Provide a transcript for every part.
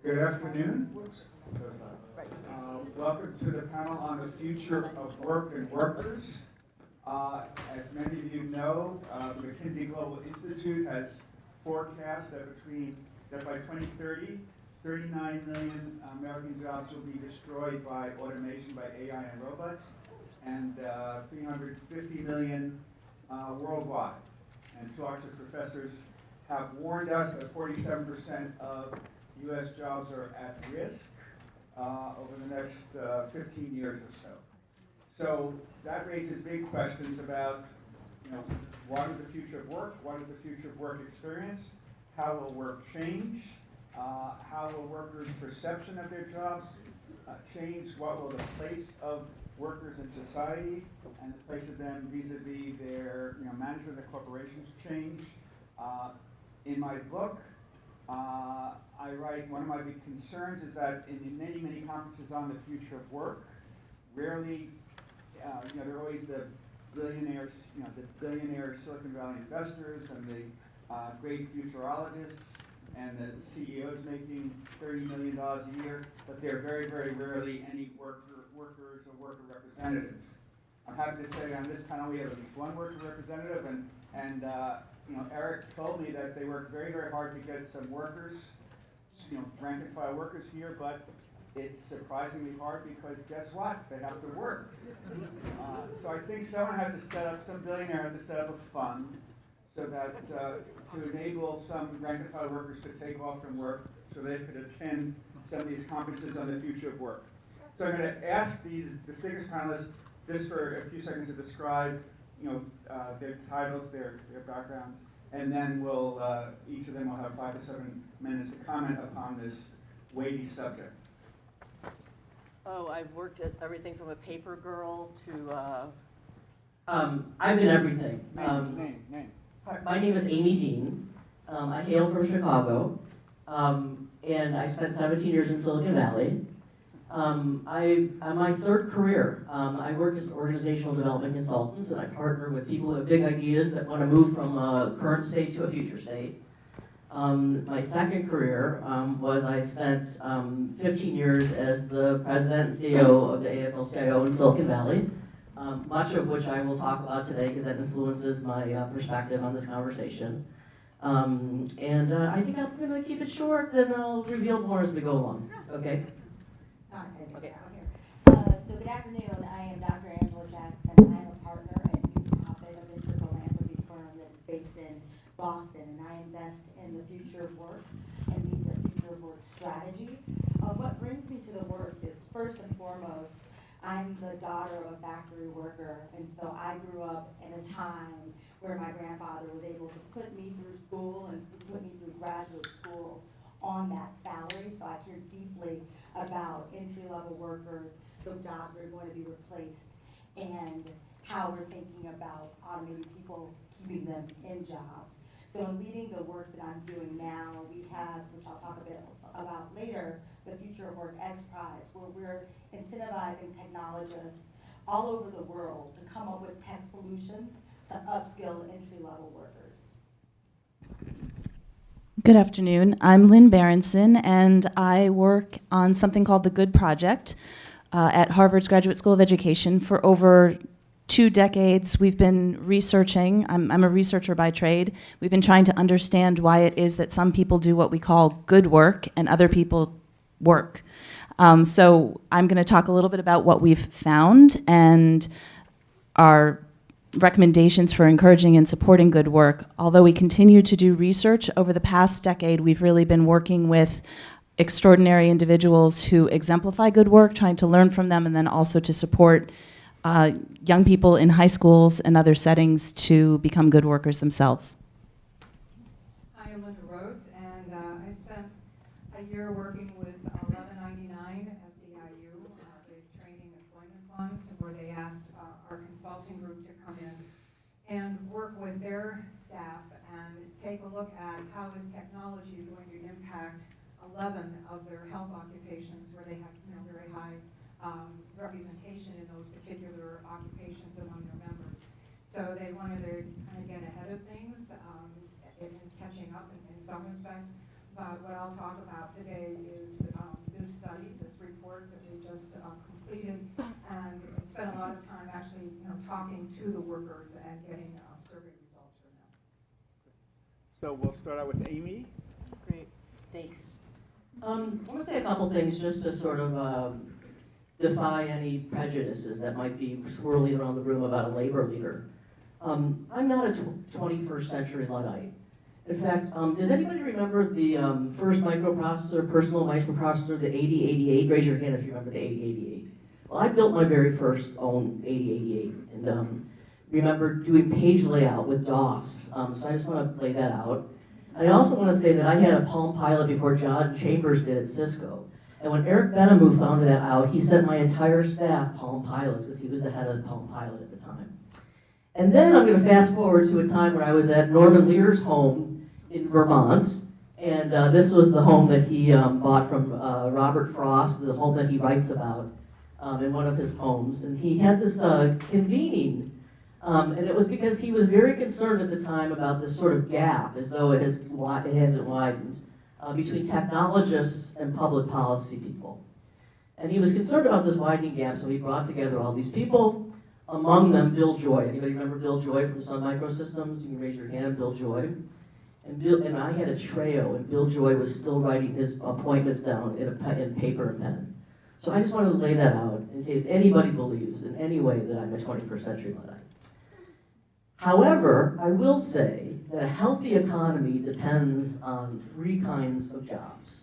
Good afternoon. Welcome to the panel on the future of work and workers. As many of you know, the McKinsey Global Institute has forecast that by 2030, 39 million American jobs will be destroyed by automation, by AI and robots, and 350 million worldwide. And two Oxford professors have warned us that 47% of U.S. jobs are at risk over the next 15 years or so. So that raises big questions about, what is the future of work? What is the future of work experience? How will work change? How will workers' perception of their jobs change? What will the place of workers in society and the place of them vis-a-vis their management of corporations change? In my book, I write one of my big concerns is that in many, many conferences on the future of work, rarely, there are always the billionaires, the billionaire Silicon Valley investors and the great futurologists and the CEOs making $30 million a year, but there are very, very rarely any workers or worker representatives. I'm happy to say on this panel we have at least one worker representative, and Eric told me that they worked very, very hard to get some workers, rank and file workers here, but it's surprisingly hard because guess what? They have to work. So I think someone has to set up, some billionaire has to set up a fund so that to enable some rank and file workers to take off from work so they could attend some of these conferences on the future of work. So I'm going to ask these distinguished panelists just for a few seconds to describe their titles, their backgrounds, and then we'll each of them will have 5 to 7 minutes to comment upon this weighty subject. Oh, I've worked as everything from a paper girl to. I've been everything. Name. My name is Amy Jean. I hail from Chicago, and I spent 17 years in Silicon Valley. I'm my third career. I work as an organizational development consultant, and I partner with people who have big ideas that want to move from a current state to a future state. My second career was I spent 15 years as the president and CEO of the AFL-CIO in Silicon Valley, much of which I will talk about today because that influences my perspective on this conversation. And I think I'm going to keep it short, then I'll reveal more as we go along. Okay? Okay. So good afternoon. I am Dr. Angela Jackson. I'm a partner at a venture philanthropy firm that's based in Boston, and I invest in the future of work and lead the future of work strategy. What brings me to the work is, first and foremost, I'm the daughter of a factory worker, and so I grew up in a time where my grandfather was able to put me through school and put me through graduate school on that salary, so I care deeply about entry-level workers, the jobs that are going to be replaced, and how we're thinking about automating people, keeping them in jobs. So in leading the work that I'm doing now, we have, which I'll talk a bit about later, the Future of Work X Prize, where we're incentivizing technologists all over the world to come up with tech solutions to upskill entry-level workers. Good afternoon. I'm Lynn Barendsen, and I work on something called the Good Project at Harvard's Graduate School of Education. For over 2 decades, we've been researching. I'm a researcher by trade. We've been trying to understand why it is that some people do what we call good work and other people work. So I'm going to talk a little bit about what we've found and our recommendations for encouraging and supporting good work. Although we continue to do research, over the past decade, we've really been working with extraordinary individuals who exemplify good work, trying to learn from them, and then also to support young people in high schools and other settings to become good workers themselves. I am Lynn Rhodes, and I spent a year working with 1199 SEIU, the training employment funds, where they asked our consulting group to come in and work with their staff and take a look at how is technology going to impact 11 of their health occupations where they have very high representation in those particular occupations among their members. So they wanted to kind of get ahead of things and catching up in some respects, but what I'll talk about today is this study, this report that we just completed, and spent a lot of time actually, talking to the workers and getting survey results from them. So we'll start out with Amy. Great, thanks. I want to say a couple things just to sort of defy any prejudices that might be swirling around the room about a labor leader. I'm not a 21st century Luddite. In fact, does anybody remember the first microprocessor, personal microprocessor, the 8088? Raise your hand if you remember the 8088. Well, I built my very first own 8088 and remember doing page layout with DOS. So I just want to lay that out. And I also want to say that I had a Palm Pilot before John Chambers did at Cisco. And when Eric Benamou found that out, he sent my entire staff Palm Pilots because he was the head of the Palm Pilot at the time. And then I'm going to fast forward to a time where I was at Norman Lear's home in Vermont. And this was the home that he bought from Robert Frost, the home that he writes about in one of his poems. And he had this convening. And it was because he was very concerned at the time about this sort of gap, as though it hasn't widened, between technologists and public policy people. And he was concerned about this widening gap, so he brought together all these people, among them Bill Joy. Anybody remember Bill Joy from Sun Microsystems? You can raise your hand, Bill Joy. And I had a Treo, and Bill Joy was still writing his appointments down in paper and pen. So I just wanted to lay that out in case anybody believes in any way that I'm a 21st century Luddite. However, I will say that a healthy economy depends on three kinds of jobs.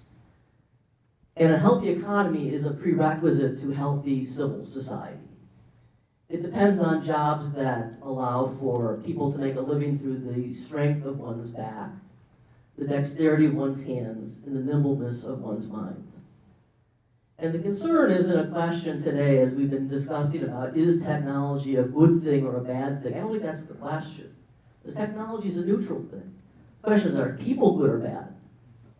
And a healthy economy is a prerequisite to healthy civil society. It depends on jobs that allow for people to make a living through the strength of one's back, the dexterity of one's hands, and the nimbleness of one's mind. And the concern isn't a question today, as we've been discussing about, is technology a good thing or a bad thing? I don't think that's the question. Because technology is a neutral thing. The question is, are people good or bad?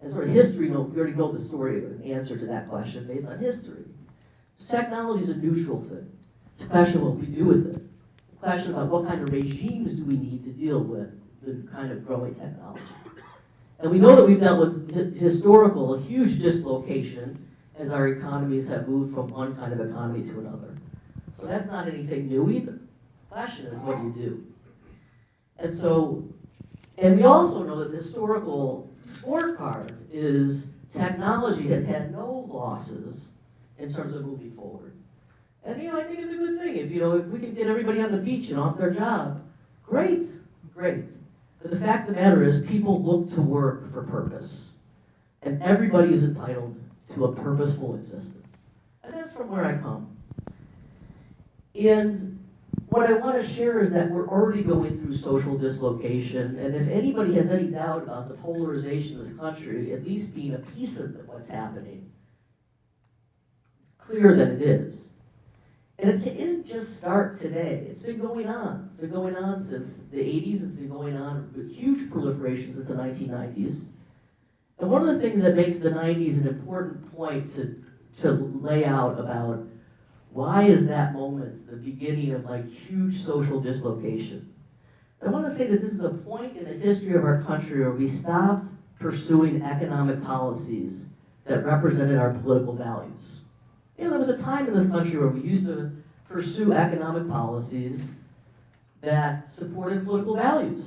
And sort of history, we already know the story, or the answer to that question based on history. So technology is a neutral thing. It's a question of what we do with it. A question about what kind of regimes do we need to deal with the kind of growing technology. And we know that we've dealt with a huge dislocation as our economies have moved from one kind of economy to another. So that's not anything new either. The question is, what do you do? And we also know that the historical scorecard is technology has had no losses in terms of moving forward. And I think it's a good thing. If we can get everybody on the beach and off their job, great. But the fact of the matter is people look to work for purpose. And everybody is entitled to a purposeful existence. And that's from where I come. And what I want to share is that we're already going through social dislocation, and if anybody has any doubt about the polarization of this country, at least being a piece of what's happening, it's clear that it is. And it didn't just start today. It's been going on. It's been going on since the 80s. It's been going on with huge proliferation since the 1990s. And one of the things that makes the 90s an important point to lay out about why is that moment the beginning of huge social dislocation. I want to say that this is a point in the history of our country where we stopped pursuing economic policies that represented our political values. There was a time in this country where we used to pursue economic policies that supported political values.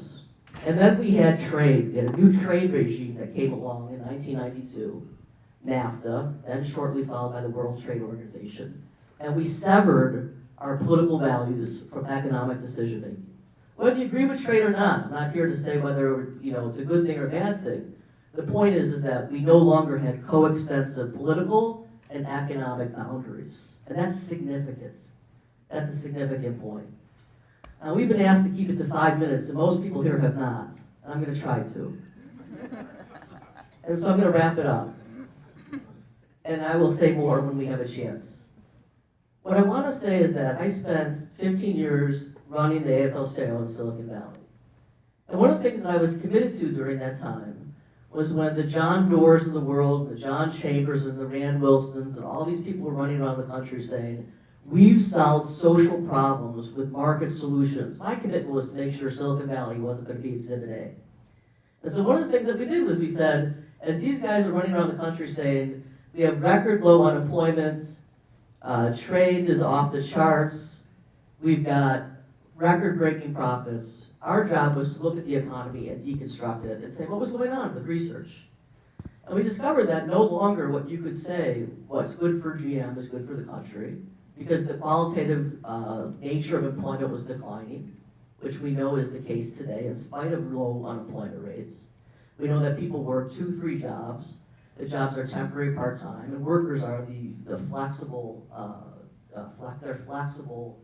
And then we had trade. We had a new trade regime that came along in 1992, NAFTA, and shortly followed by the World Trade Organization. And we severed our political values from economic decision-making. Whether you agree with trade or not, I'm not here to say whether it's a good thing or a bad thing. The point is that we no longer had coextensive political and economic boundaries. And that's significant. That's a significant point. We've been asked to keep it to 5 minutes, and most people here have not. I'm going to try to. And so I'm going to wrap it up. And I will say more when we have a chance. What I want to say is that I spent 15 years running the AFL-CIO in Silicon Valley. And one of the things that I was committed to during that time was when the John Doers of the world, the John Chambers and the Rand Wilsons, and all these people were running around the country saying, we've solved social problems with market solutions. My commitment was to make sure Silicon Valley wasn't going to be Exhibit A. And so one of the things that we did was we said, As these guys are running around the country saying, we have record low unemployment, trade is off the charts, we've got record-breaking profits. Our job was to look at the economy and deconstruct it and say, what was going on with research? And we discovered that no longer what you could say, what's good for GM is good for the country, because the qualitative nature of employment was declining, which we know is the case today in spite of low unemployment rates. We know that people work 2-3 jobs. The jobs are temporary, part-time, and workers are the flexible, they're flexible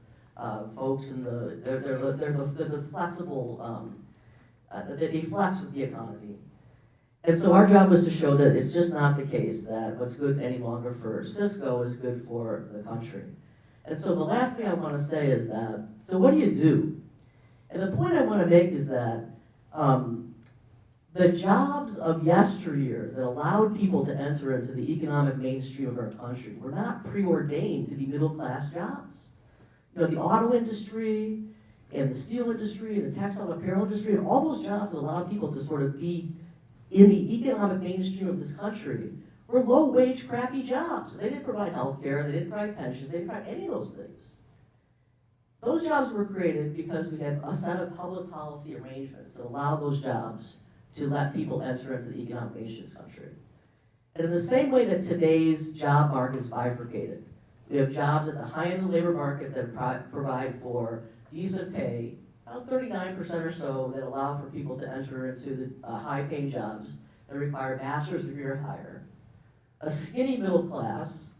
folks, and they're the flexible, they flex with the economy. And so our job was to show that it's just not the case that what's good any longer for Cisco is good for the country. And so the last thing I want to say is that, so what do you do? And the point I want to make is that the jobs of yesteryear that allowed people to enter into the economic mainstream of our country were not preordained to be middle-class jobs. You know, the auto industry and the steel industry and the textile apparel industry and all those jobs that allowed people to sort of be in the economic mainstream of this country were low-wage, crappy jobs. They didn't provide health care, they didn't provide pensions, they didn't provide any of those things. Those jobs were created because we had a set of public policy arrangements that allowed those jobs to let people enter into the economic mainstream of this country. And in the same way that today's job market is bifurcated, we have jobs at the high end of the labor market that provide for decent pay, about 39% or so, that allow for people to enter into the high-paying jobs that require a bachelor's degree or higher. A skinny middle class,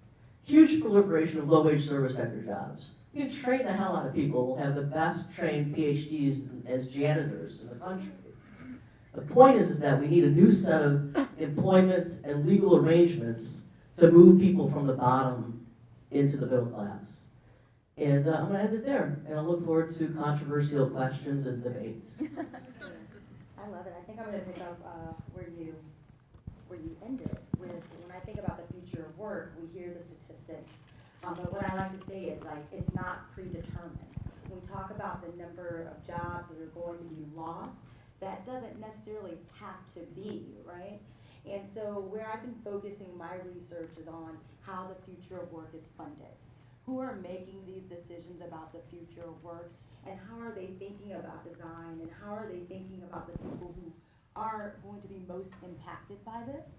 huge proliferation of low-wage service sector jobs. You can train the hell out of people. We'll have the best trained PhDs as janitors in the country. The point is that we need a new set of employment and legal arrangements to move people from the bottom into the middle class. And I'm going to end it there, and I look forward to controversial questions and debates. I love it. I think I'm going to pick up where you ended with, when I think about the future of work, we hear the statistics. But what I like to say is, like, it's not predetermined. When we talk about the number of jobs that are going to be lost, that doesn't necessarily have to be, right? And so where I've been focusing my research is on how the future of work is funded. Who are making these decisions about the future of work, and how are they thinking about design, and how are they thinking about the people who are going to be most impacted by this?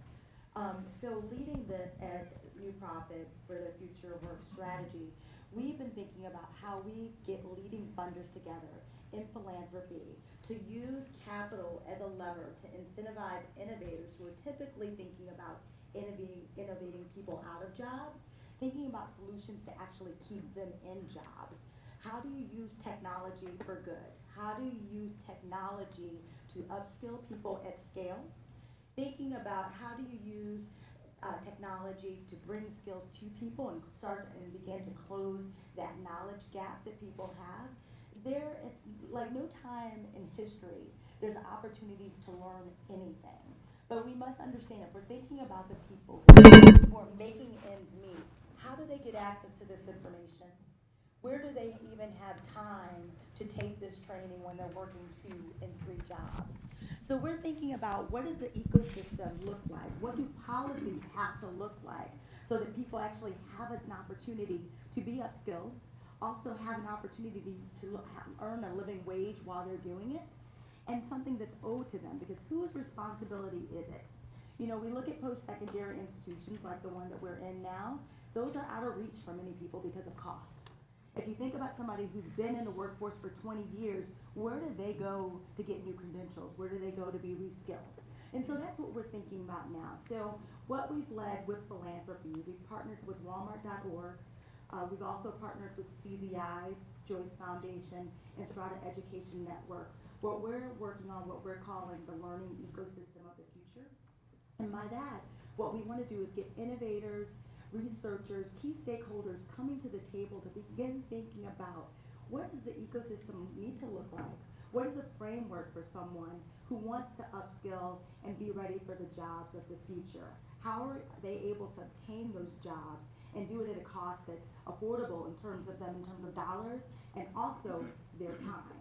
So leading this at New Profit for the Future of Work strategy, we've been thinking about how we get leading funders together in philanthropy to use capital as a lever to incentivize innovators who are typically thinking about innovating people out of jobs, thinking about solutions to actually keep them in jobs. How do you use technology for good? How do you use technology to upskill people at scale? Thinking about how do you use technology to bring skills to people and start and begin to close that knowledge gap that people have. It's like no time in history, there's opportunities to learn anything. But we must understand, if we're thinking about the people who are making ends meet, how do they get access to this information? Where do they even have time to take this training when they're working 2 and 3 jobs? So we're thinking about, what does the ecosystem look like? What do policies have to look like so that people actually have an opportunity to be upskilled, also have an opportunity to earn a living wage while they're doing it, and something that's owed to them, because whose responsibility is it? You know, we look at post-secondary institutions like the one that we're in now, those are out of reach for many people because of cost. If you think about somebody who's been in the workforce for 20 years, where do they go to get new credentials? Where do they go to be reskilled? And so that's what we're thinking about now. So what we've led with philanthropy, we've partnered with Walmart.org. We've also partnered with CZI, Joyce Foundation, and Strata Education Network. What we're working on, what we're calling the learning ecosystem of the future. And by that, what we want to do is get innovators, researchers, key stakeholders coming to the table to begin thinking about, what does the ecosystem need to look like? What is a framework for someone who wants to upskill and be ready for the jobs of the future? How are they able to obtain those jobs and do it at a cost that's affordable in terms of dollars, and also their time?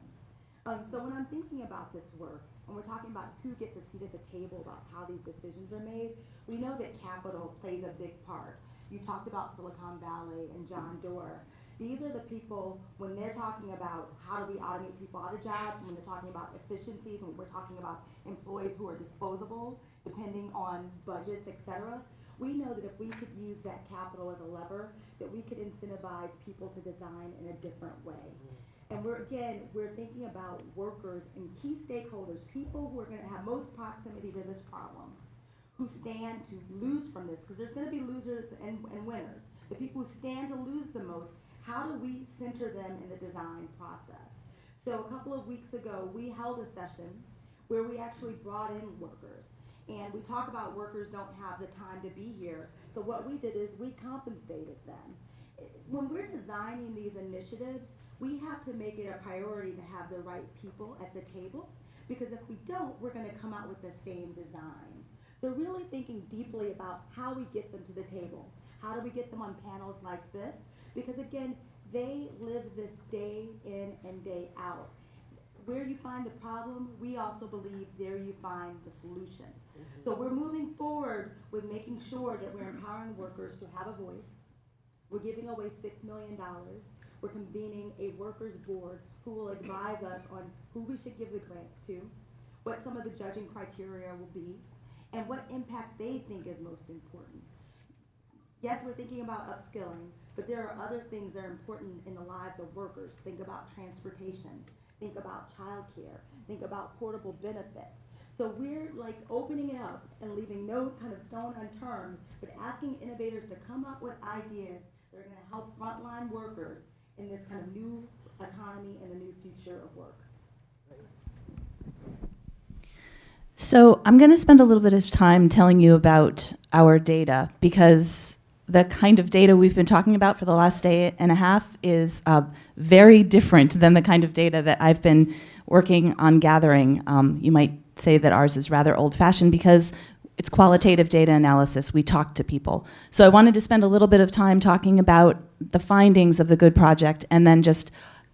So when I'm thinking about this work, when we're talking about who gets a seat at the table about how these decisions are made, we know that capital plays a big part. You talked about Silicon Valley and John Doerr. These are the people, when they're talking about how do we automate people out of jobs, when they're talking about efficiencies, when we're talking about employees who are disposable, depending on budgets, et cetera, we know that if we could use that capital as a lever, that we could incentivize people to design in a different way. And we're thinking about workers and key stakeholders, people who are going to have most proximity to this problem, who stand to lose from this, because there's going to be losers and winners. The people who stand to lose the most, how do we center them in the design process? So a couple of weeks ago, we held a session where we actually brought in workers. And we talk about workers don't have the time to be here. So what we did is we compensated them. When we're designing these initiatives, we have to make it a priority to have the right people at the table, because if we don't, we're going to come out with the same designs. So really thinking deeply about how we get them to the table. How do we get them on panels like this? Because again, they live this day in and day out. Where you find the problem, we also believe there you find the solution. So we're moving forward with making sure that we're empowering workers to have a voice. We're giving away $6 million. We're convening a workers board who will advise us on who we should give the grants to, what some of the judging criteria will be, and what impact they think is most important. Yes, we're thinking about upskilling, but there are other things that are important in the lives of workers. Think about transportation, think about childcare, think about portable benefits. So we're like opening it up and leaving no kind of stone unturned, but asking innovators to come up with ideas that are going to help frontline workers in this kind of new economy and the new future of work. So I'm going to spend a little bit of time telling you about our data, because the kind of data we've been talking about for the last day and a half is very different than the kind of data that I've been working on gathering. You might say that ours is rather old-fashioned because it's qualitative data analysis. We talk to people. So I wanted to spend a little bit of time talking about the findings of the Good Project and then just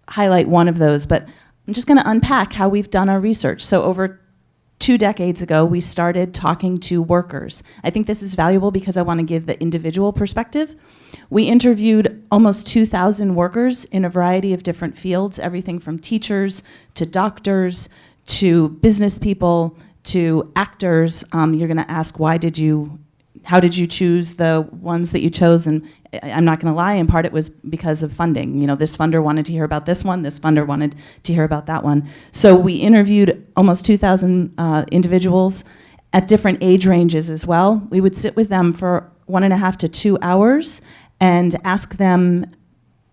highlight one of those. But I'm just going to unpack how we've done our research. So over 2 decades ago, we started talking to workers. I think this is valuable because I want to give the individual perspective. We interviewed almost 2,000 workers in a variety of different fields, everything from teachers to doctors to business people to actors. You're going to ask, how did you choose the ones that you chose? And I'm not going to lie, in part it was because of funding. You know, this funder wanted to hear about this one, this funder wanted to hear about that one. So we interviewed almost 2,000 individuals at different age ranges as well. We would sit with them for 1.5 to 2 hours and ask them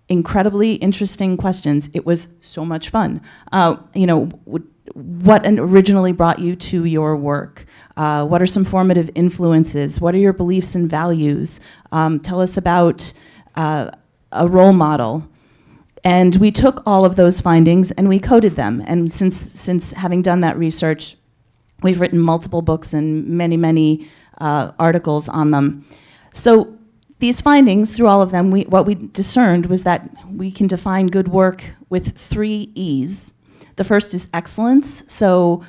incredibly interesting questions. It was so much fun. What originally brought you to your work? What are some formative influences? What are your beliefs and values? Tell us about a role model. And we took all of those findings and we coded them. And since having done that research, we've written multiple books and many articles on them. So these findings, through all of them, what we discerned was that we can define good work with 3 E's. The first is excellence. So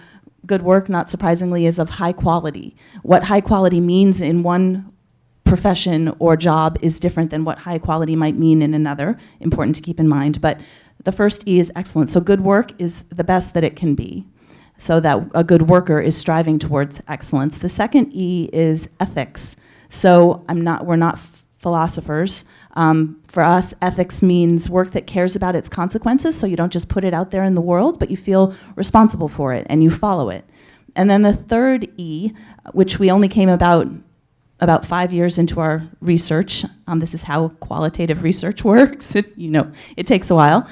good work, not surprisingly, is of high quality. What high quality means in one profession or job is different than what high quality might mean in another. Important to keep in mind. But the first E is excellence. So good work is the best that it can be, so that a good worker is striving towards excellence. The second E is ethics. So we're not philosophers. For us, ethics means work that cares about its consequences, so you don't just put it out there in the world, but you feel responsible for it and you follow it. And then the third E, which we only came about 5 years into our research, this is how qualitative research works, it takes a while,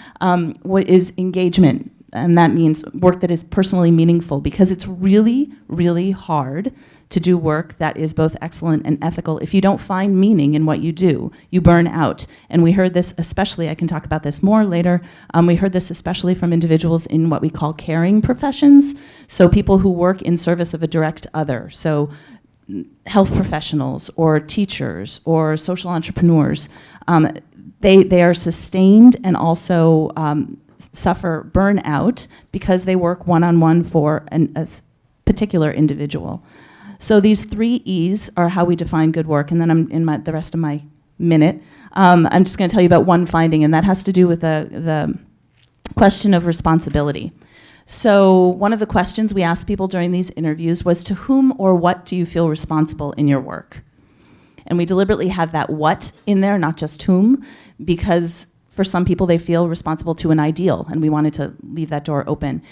is engagement. And that means work that is personally meaningful, because it's really, really hard to do work that is both excellent and ethical. If you don't find meaning in what you do, you burn out. And we heard this especially, I can talk about this more later, we heard this especially from individuals in what we call caring professions, so people who work in service of a direct other. So health professionals or teachers or social entrepreneurs, they are sustained and also suffer burnout because they work one-on-one for a particular individual. So these 3 E's are how we define good work, and then I'm in the rest of my minute, I'm just going to tell you about one finding, and that has to do with the question of responsibility. So one of the questions we asked people during these interviews was, to whom or what do you feel responsible in your work? And we deliberately have that what in there, not just whom, because for some people they feel responsible to an ideal, and we wanted to leave that door open.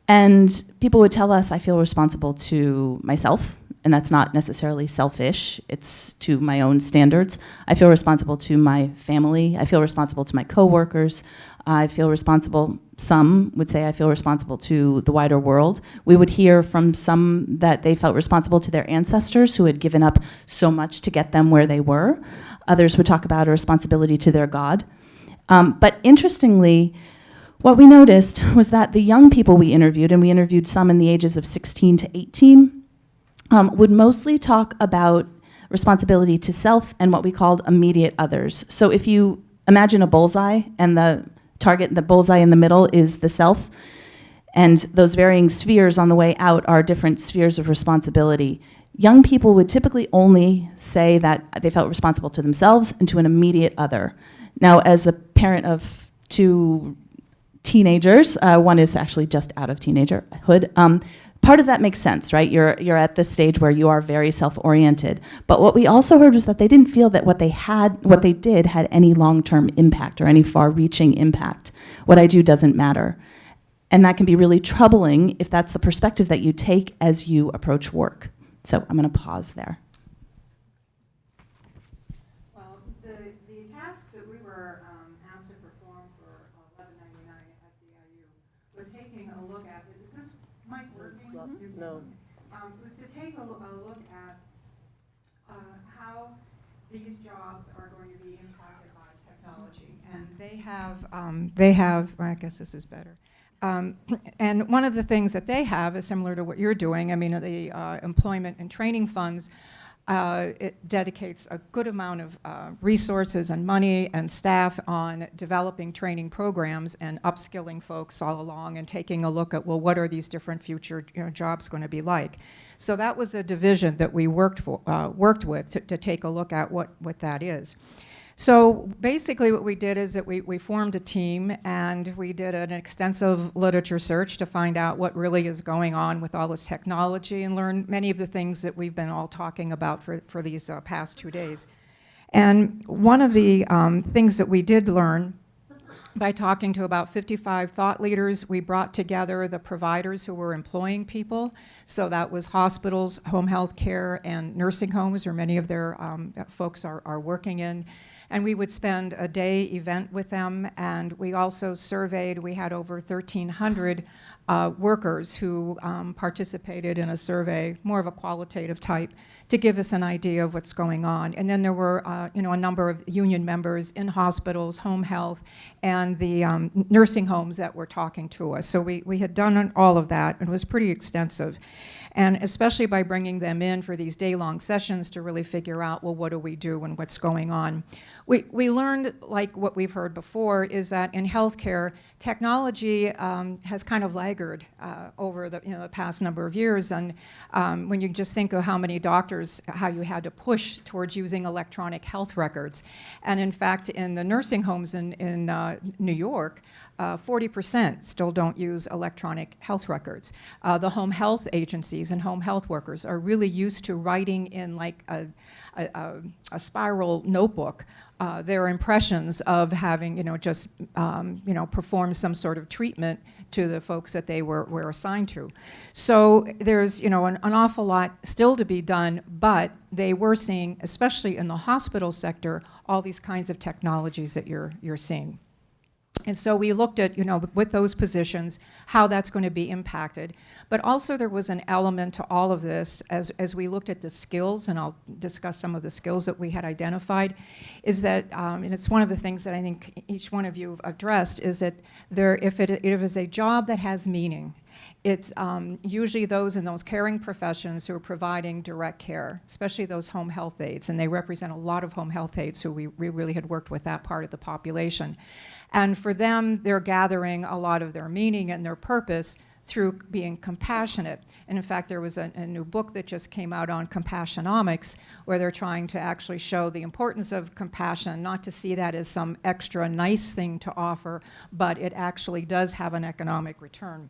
And people would tell us, I feel responsible to myself, and that's not necessarily selfish, it's to my own standards. I feel responsible to my family, I feel responsible to my coworkers, I feel responsible, some would say I feel responsible to the wider world. We would hear from some that they felt responsible to their ancestors who had given up so much to get them where they were. Others would talk about a responsibility to their God. But interestingly, what we noticed was that the young people we interviewed, and we interviewed some in the ages of 16 to 18, would mostly talk about responsibility to self and what we called immediate others. So if you imagine a bullseye, and the target, the bullseye in the middle is the self, and those varying spheres on the way out are different spheres of responsibility. Young people would typically only say that they felt responsible to themselves and to an immediate other. Now, as a parent of 2 teenagers, one is actually just out of teenagerhood, part of that makes sense, right? You're at this stage where you are very self-oriented. But what we also heard was that they didn't feel that what they did had any long-term impact or any far-reaching impact. What I do doesn't matter. And that can be really troubling if that's the perspective that you take as you approach work. So I'm going to pause there. Well, the task that we were asked to perform for 1199 at SEIU was taking a look at, is this mic working? No. Was to take a look at how these jobs are going to be impacted by technology. And they have, well, I guess this is better. And one of the things that they have is similar to what you're doing. I mean, the employment and training funds, it dedicates a good amount of resources and money and staff on developing training programs and upskilling folks all along and taking a look at, well, what are these different future jobs going to be like? So that was a division that we worked with to take a look at what that is. So basically what we did is that we formed a team, and we did an extensive literature search to find out what really is going on with all this technology and learn many of the things that we've been all talking about for these past 2 days. And one of the things that we did learn by talking to about 55 thought leaders, we brought together the providers who were employing people. So that was hospitals, home health care, and nursing homes, where many of their folks are working in. And we would spend a day event with them, and we also surveyed, we had over 1,300 workers who participated in a survey, more of a qualitative type, to give us an idea of what's going on. And then there were a number of union members in hospitals, home health, and the nursing homes that were talking to us. So we had done all of that, and it was pretty extensive. And especially by bringing them in for these day-long sessions to really figure out, well, what do we do and what's going on? We learned, like what we've heard before, is that in healthcare, technology has kind of laggard over the past number of years. And when you just think of how many doctors, how you had to push towards using electronic health records. And in fact, in the nursing homes in New York, 40% still don't use electronic health records. The home health agencies and home health workers are really used to writing in like a spiral notebook their impressions of having, performed some sort of treatment to the folks that they were assigned to. So there's, an awful lot still to be done, but they were seeing, especially in the hospital sector, all these kinds of technologies that you're seeing. And so we looked at, with those positions, how that's going to be impacted. But also there was an element to all of this as we looked at the skills, and I'll discuss some of the skills that we had identified, is that, and it's one of the things that I think each one of you have addressed, is that if it is a job that has meaning, it's usually those in those caring professions who are providing direct care, especially those home health aides, and they represent a lot of home health aides who we really had worked with that part of the population. And for them, they're gathering a lot of their meaning and their purpose through being compassionate. And in fact, there was a new book that just came out on compassionomics, where they're trying to actually show the importance of compassion, not to see that as some extra nice thing to offer, but it actually does have an economic return.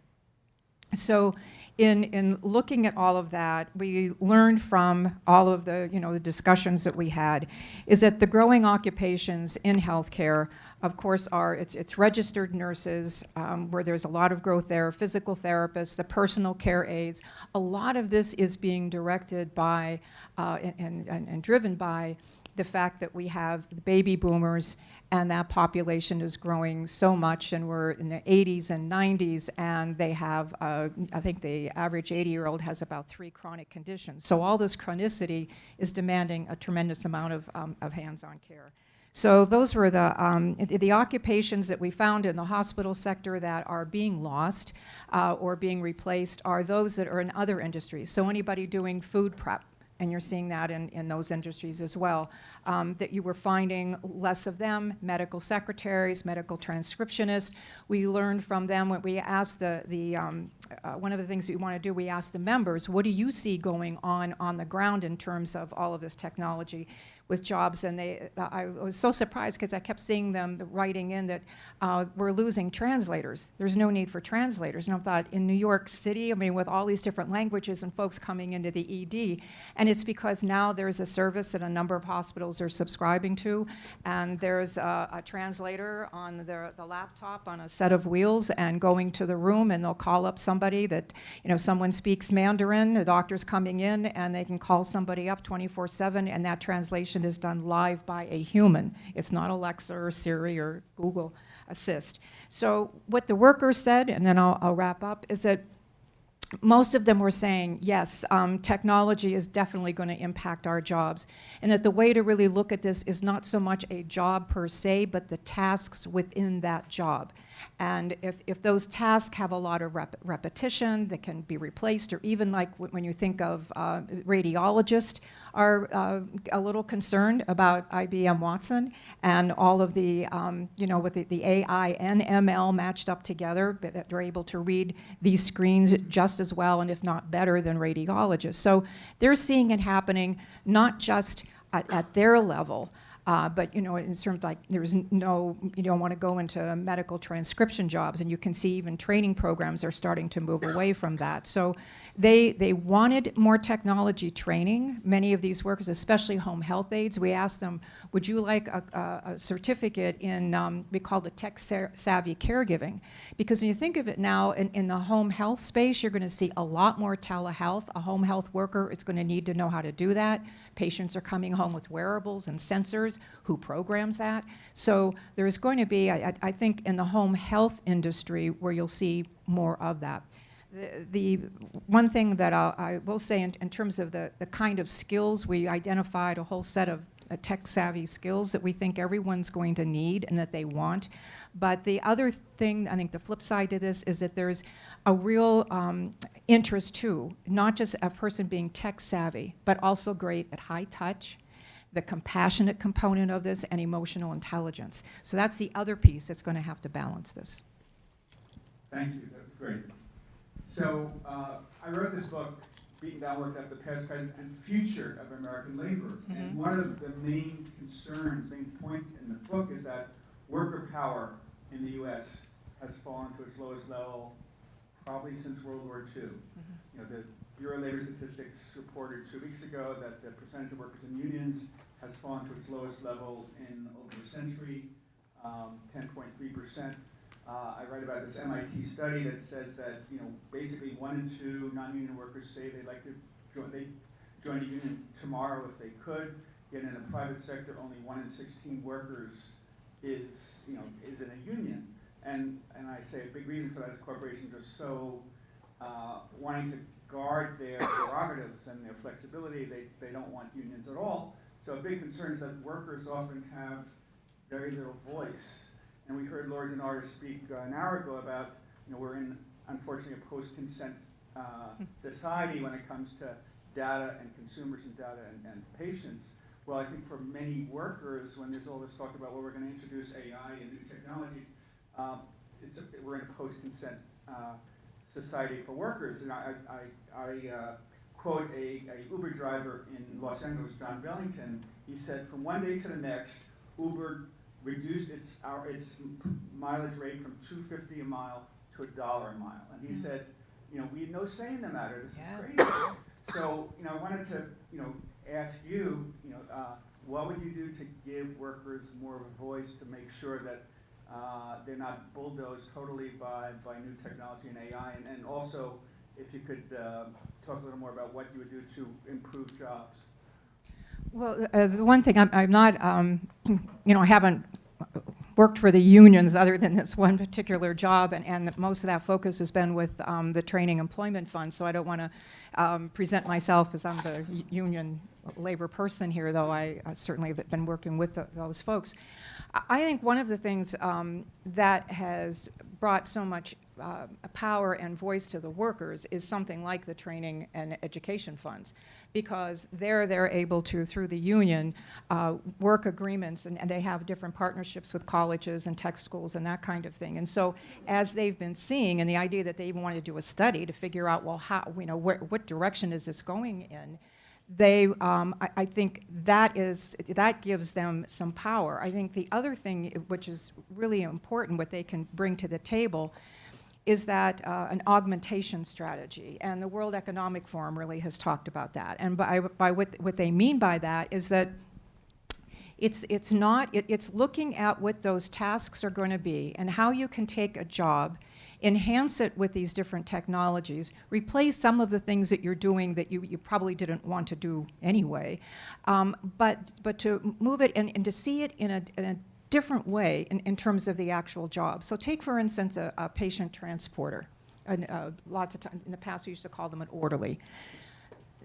So in looking at all of that, we learned from all of the, the discussions that we had, is that the growing occupations in healthcare, of course, it's registered nurses, where there's a lot of growth there, physical therapists, the personal care aides. A lot of this is being directed by and driven by the fact that we have the baby boomers, and that population is growing so much, and we're in the 80s and 90s, and they have, I think the average 80-year-old has about 3 chronic conditions. So all this chronicity is demanding a tremendous amount of hands-on care. So those were the occupations that we found in the hospital sector that are being lost or being replaced are those that are in other industries. So anybody doing food prep, and you're seeing that in those industries as well, that you were finding less of them, medical secretaries, medical transcriptionists. We learned from them when we asked one of the things that we want to do, we asked the members, what do you see going on the ground in terms of all of this technology with jobs? And I was so surprised because I kept seeing them writing in that we're losing translators. There's no need for translators. And I thought, in New York City, I mean, with all these different languages and folks coming into the ED, and it's because now there's a service that a number of hospitals are subscribing to, and there's a translator on the laptop on a set of wheels and going to the room, and they'll call up somebody that, someone speaks Mandarin, the doctor's coming in, and they can call somebody up 24/7, and that translation is done live by a human. It's not Alexa or Siri or Google Assist. So what the workers said, and then I'll wrap up, is that most of them were saying, yes, technology is definitely going to impact our jobs, and that the way to really look at this is not so much a job per se, but the tasks within that job. And if those tasks have a lot of repetition that can be replaced, or even like when you think of radiologists are a little concerned about IBM Watson and all of the, with the AI and ML matched up together, that they're able to read these screens just as well, and if not better, than radiologists. So they're seeing it happening not just at their level, but in terms of like there's no, you don't want to go into medical transcription jobs, and you can see even training programs are starting to move away from that. So they wanted more technology training. Many of these workers, especially home health aides, we asked them, would you like a certificate in, we called it tech-savvy caregiving? Because when you think of it now, in the home health space, you're going to see a lot more telehealth. A home health worker is going to need to know how to do that. Patients are coming home with wearables and sensors. Who programs that? So there's going to be, I think, in the home health industry where you'll see more of that. The one thing that I will say in terms of the kind of skills, we identified a whole set of tech-savvy skills that we think everyone's going to need and that they want. But the other thing, I think the flip side to this, is that there's a real interest too, not just a person being tech-savvy, but also great at high touch, the compassionate component of this, and emotional intelligence. So that's the other piece that's going to have to balance this. Thank you, that's great. So I wrote this book, Beaten Down, Worked Up, the Past, Present, and Future of American Labor. Mm-hmm. And one of the main concerns, main point in the book is that worker power in the U.S. has fallen to its lowest level probably since World War II. Mm-hmm. The Bureau of Labor Statistics reported 2 weeks ago that the percentage of workers in unions has fallen to its lowest level in over a century, 10.3%. I write about this MIT study that says that basically 1 in 2 non-union workers say they'd like to join a union tomorrow if they could. Yet in the private sector, only 1 in 16 workers is in a union. And I say a big reason for that is corporations are so wanting to guard their prerogatives and their flexibility. They don't want unions at all. So a big concern is that workers often have very little voice. And we heard Laura Denard speak an hour ago about we're in unfortunately a post-consent society when it comes to data and consumers and data and patients. Well, I think for many workers, when there's all this talk about, well, we're going to introduce AI and new technologies, we're in a post-consent society for workers. And I quote a Uber driver in Los Angeles, John Bellington. He said, from one day to the next, Uber reduced its mileage rate from $2.50 a mile to $1 a mile. And he said, we had no say in the matter. This is crazy. So, I wanted to, ask you, what would you do to give workers more of a voice to make sure that they're not bulldozed totally by new technology and AI, and also if you could talk a little more about what you would do to improve jobs. Well, the one thing I'm not, I haven't worked for the unions other than this one particular job, and most of that focus has been with the Training Employment Fund, so I don't want to present myself as I'm the union labor person here, though I certainly have been working with those folks. I think one of the things that has brought so much power and voice to the workers is something like the training and education funds, because they're able to, through the union, work agreements, and they have different partnerships with colleges and tech schools and that kind of thing. And so as they've been seeing, and the idea that they even want to do a study to figure out, well, how, what direction is this going in, they, I think that gives them some power. I think the other thing, which is really important, what they can bring to the table, is that an augmentation strategy, and the World Economic Forum really has talked about that. And by what they mean by that is that it's looking at what those tasks are going to be and how you can take a job, enhance it with these different technologies, replace some of the things that you're doing that you probably didn't want to do anyway, but to move it and to see it in a different way in terms of the actual job. So take, for instance, a patient transporter. Lots of times in the past, we used to call them an orderly.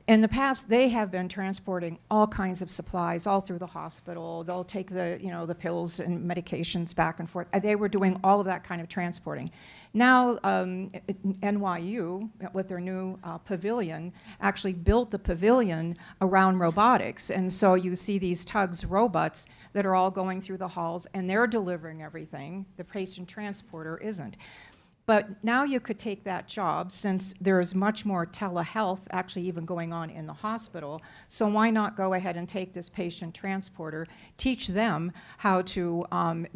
In the past, they have been transporting all kinds of supplies all through the hospital. They'll take the pills and medications back and forth. They were doing all of that kind of transporting. Now, NYU, with their new pavilion, actually built a pavilion around robotics. And so you see these tugs robots that are all going through the halls, and they're delivering everything. The patient transporter isn't. But now you could take that job, since there's much more telehealth actually even going on in the hospital, so why not go ahead and take this patient transporter, teach them how to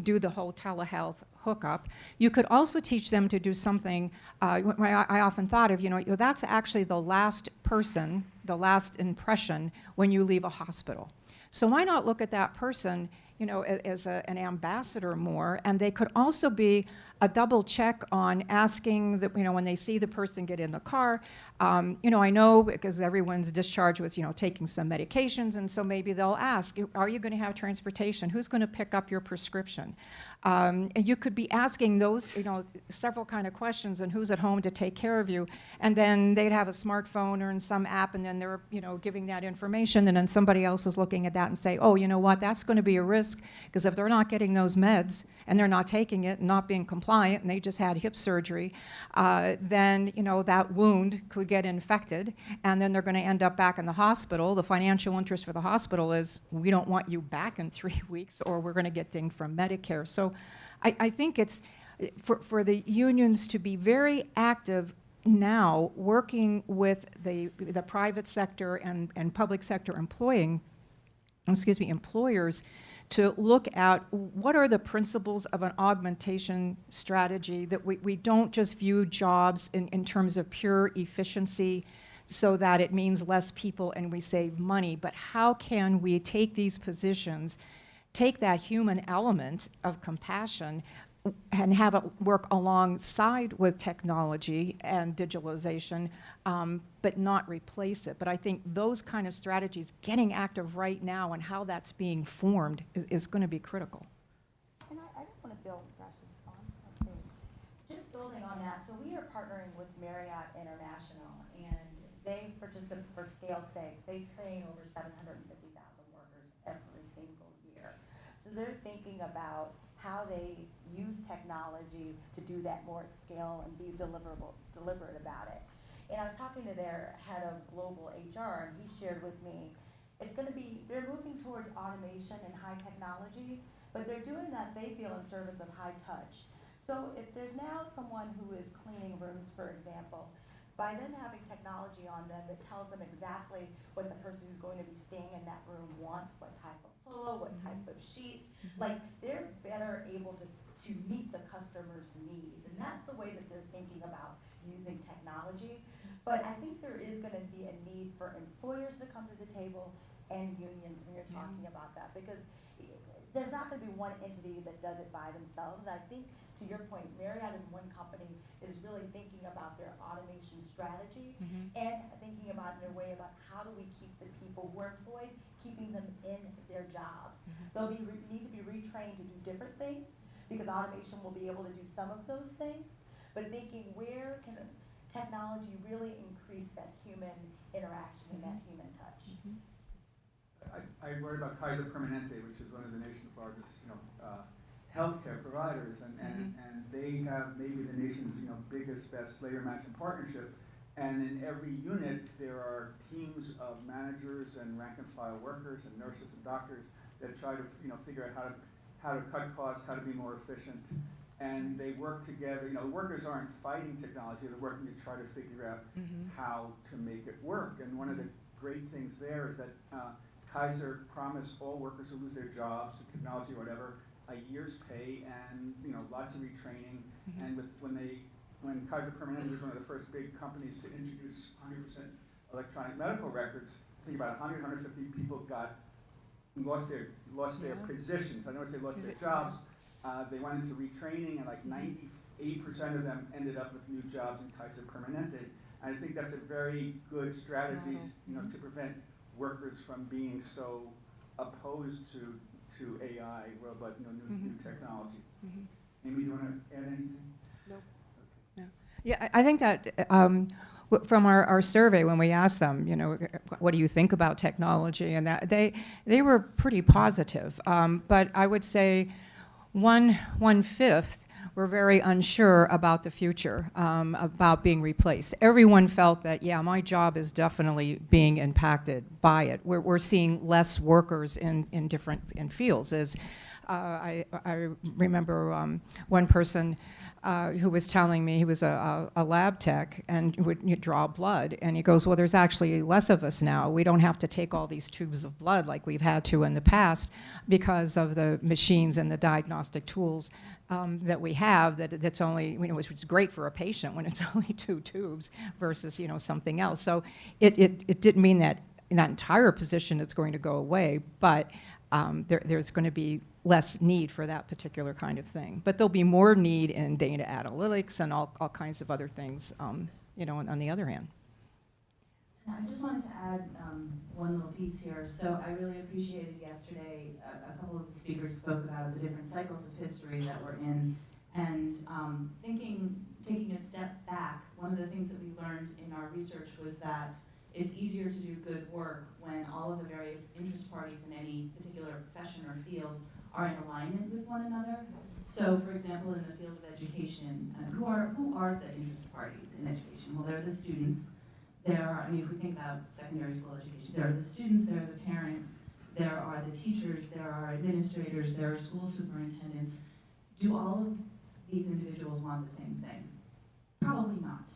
do the whole telehealth hookup. You could also teach them to do something, I often thought of, that's actually the last person, the last impression when you leave a hospital. So why not look at that person as an ambassador more, and they could also be a double check on asking that, when they see the person get in the car, I know because everyone's discharged with, taking some medications, and so maybe they'll ask, are you going to have transportation? Who's going to pick up your prescription? And you could be asking those, several kind of questions, and who's at home to take care of you, and then they'd have a smartphone or in some app, and then they're, giving that information, and then somebody else is looking at that and say, oh, you know what, that's going to be a risk, because if they're not getting those meds, and they're not taking it, and not being compliant, and they just had hip surgery, then, that wound could get infected, and then they're going to end up back in the hospital. The financial interest for the hospital is, we don't want you back in 3 weeks, or we're going to get dinged from Medicare. So I think it's for the unions to be very active now, working with the private sector and public sector employers, to look at what are the principles of an augmentation strategy, that we don't just view jobs in terms of pure efficiency so that it means less people and we save money, but how can we take these positions, take that human element of compassion, and have it work alongside with technology and digitalization, but not replace it. But I think those kind of strategies, getting active right now and how that's being formed is going to be critical. And I just want to build, just building on that. So we are partnering with Marriott International, and they, for scale's sake, they train over 750,000 workers every single year. So they're thinking about how they use technology to do that more at scale and be deliberate about it. And I was talking to their head of global HR, and he shared with me, they're moving towards automation and high technology, but they're doing that, they feel, in service of high touch. So if there's now someone who is cleaning rooms, for example, by them having technology on them that tells them exactly what the person who's going to be staying in that room wants, what type of pillow, what type of sheets, like they're better able to meet the customer's needs. And that's the way that they're thinking about using technology. But I think there is going to be a need for employers to come to the table and unions when you're talking about that, because there's not going to be one entity that does it by themselves. And I think, to your point, Marriott as one company is really thinking about their automation strategy and thinking about in a way about how do we keep the people who are employed, keeping them in their jobs. They'll need to be retrained to do different things because automation will be able to do some of those things, but thinking where can technology really increase that human interaction and that human touch. I worry about Kaiser Permanente, which is one of the nation's largest, healthcare providers, and they have maybe the nation's, biggest, best labor management partnership. And in every unit, there are teams of managers and rank and file workers and nurses and doctors that try to, figure out how to cut costs, how to be more efficient. And they work together. The workers aren't fighting technology; they're working to try to figure out how to make it work. And one of the great things there is that Kaiser promised all workers who lose their jobs to technology or whatever a year's pay and lots of retraining. And when Kaiser Permanente was one of the first big companies to introduce 100% electronic medical records, I think about 150 people lost their positions. I know they lost their jobs. They went into retraining, and like 98% of them ended up with new jobs in Kaiser Permanente. And I think that's a very good strategy, to prevent workers from being so opposed to AI, but new technology. Amy, do you want to add anything? No. Okay. Yeah, I think that from our survey, when we asked them, what do you think about technology, and that they were pretty positive. But I would say 1/5 were very unsure about the future, about being replaced. Everyone felt that, yeah, my job is definitely being impacted by it. We're seeing less workers in different fields. I remember one person who was telling me, he was a lab tech and would draw blood, and he goes, well, there's actually less of us now. We don't have to take all these tubes of blood like we've had to in the past because of the machines and the diagnostic tools that we have, that's only, which is great for a patient when it's only 2 tubes versus, something else. So it didn't mean that in that entire position it's going to go away, but there's going to be less need for that particular kind of thing. But there'll be more need in data analytics and all kinds of other things, on the other hand. I just wanted to add one little piece here. So I really appreciated yesterday, a couple of the speakers spoke about the different cycles of history that we're in, and taking a step back, one of the things that we learned in our research was that it's easier to do good work when all of the various interest parties in any particular profession or field are in alignment with one another. So, for example, in the field of education, who are the interest parties in education? Well, they're the students. If we think about secondary school education, there are the students, there are the parents, there are the teachers, there are administrators, there are school superintendents. Do all of these individuals want the same thing? Probably not.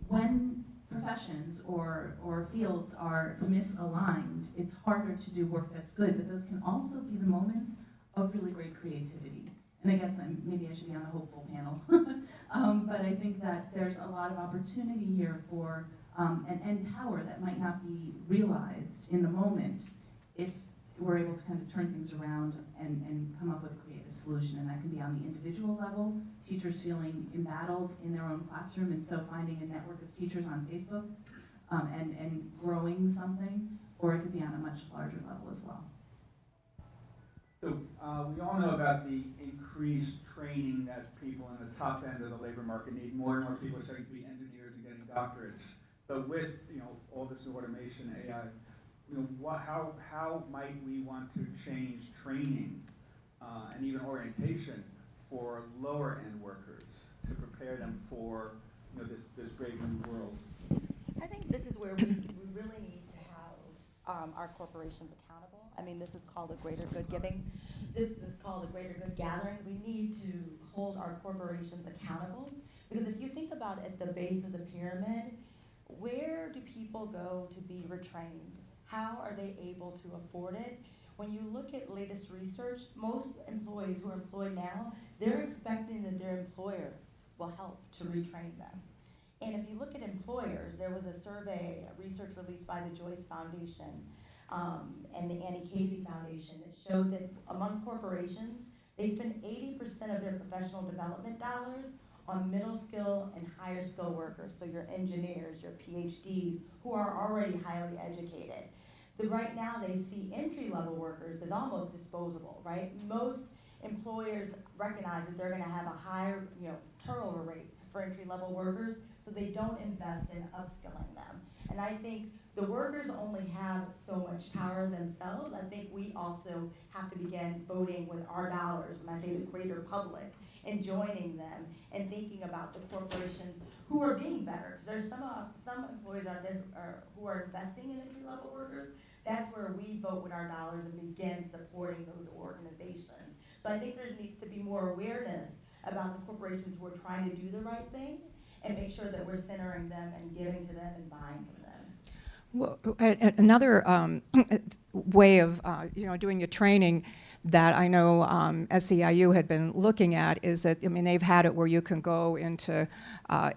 When professions or fields are misaligned, it's harder to do work that's good, but those can also be the moments of really great creativity. And I guess maybe I should be on the hopeful panel. But I think that there's a lot of opportunity here for and power that might not be realized in the moment if we're able to kind of turn things around and come up with a creative solution. And that can be on the individual level, teachers feeling embattled in their own classroom, and so finding a network of teachers on Facebook and growing something, or it could be on a much larger level as well. So we all know about the increased training that people in the top end of the labor market need. More and more people are starting to be engineers and getting doctorates. But with all this new automation, AI, how might we want to change training and even orientation for lower end workers to prepare them for this great new world? I think this is where we really need to have our corporations accountable. I mean, this is called a greater good giving. This is called a greater good gathering. We need to hold our corporations accountable, because if you think about at the base of the pyramid, where do people go to be retrained? How are they able to afford it? When you look at latest research, most employees who are employed now, they're expecting that their employer will help to retrain them. And if you look at employers, there was a survey, research released by the Joyce Foundation and the Annie Casey Foundation that showed that among corporations, they spend 80% of their professional development dollars on middle skill and higher skill workers, so your engineers, your PhDs, who are already highly educated. Right now, they see entry-level workers as almost disposable, right? Most employers recognize that they're going to have a higher, turnover rate for entry-level workers, so they don't invest in upskilling them. And I think the workers only have so much power themselves. I think we also have to begin voting with our dollars, when I say the greater public, and joining them and thinking about the corporations who are being better. Because there's some employers out there who are investing in entry-level workers. That's where we vote with our dollars and begin supporting those organizations. So I think there needs to be more awareness about the corporations who are trying to do the right thing, and make sure that we're centering them and giving to them and buying from them. Well, another way of doing your training that I know SEIU had been looking at is that, they've had it where you can go into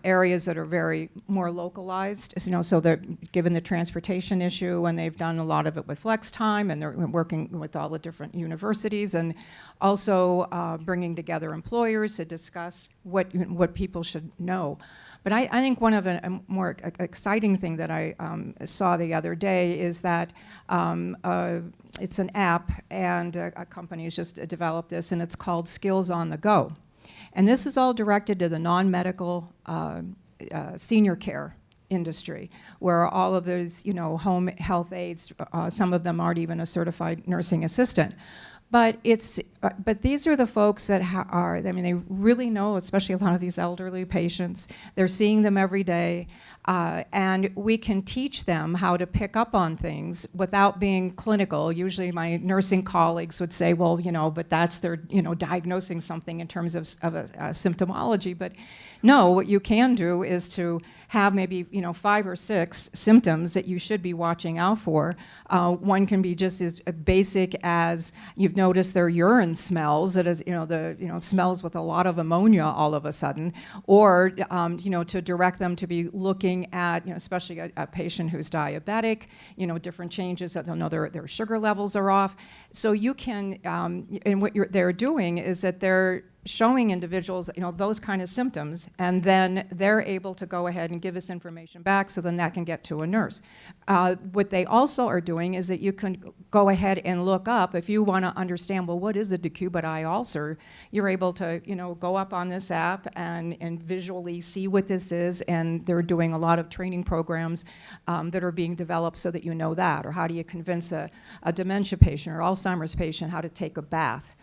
areas that are very more localized, so they're given the transportation issue, and they've done a lot of it with flex time, and they're working with all the different universities, and also bringing together employers to discuss what people should know. But I think one of a more exciting thing that I saw the other day is that it's an app, and a company has just developed this, and it's called Skills on the Go. And this is all directed to the non-medical senior care industry, where all of those, home health aides, some of them aren't even a certified nursing assistant. But these are the folks that they really know, especially a lot of these elderly patients. They're seeing them every day, and we can teach them how to pick up on things without being clinical. Usually my nursing colleagues would say, well, but that's their, diagnosing something in terms of a symptomology. But no, what you can do is to have maybe, 5 or 6 symptoms that you should be watching out for. One can be just as basic as you've noticed their urine smells, that is, smells with a lot of ammonia all of a sudden, or, to direct them to be looking at, especially a patient who's diabetic, different changes that they'll know their sugar levels are off. So you can, and what they're doing is that they're showing individuals, those kind of symptoms, and then they're able to go ahead and give us information back, so then that can get to a nurse. What they also are doing is that you can go ahead and look up, if you want to understand, well, what is a decubital eye ulcer, you're able to, go up on this app and visually see what this is, and they're doing a lot of training programs that are being developed so that you know that, or how do you convince a dementia patient or Alzheimer's patient how to take a bath.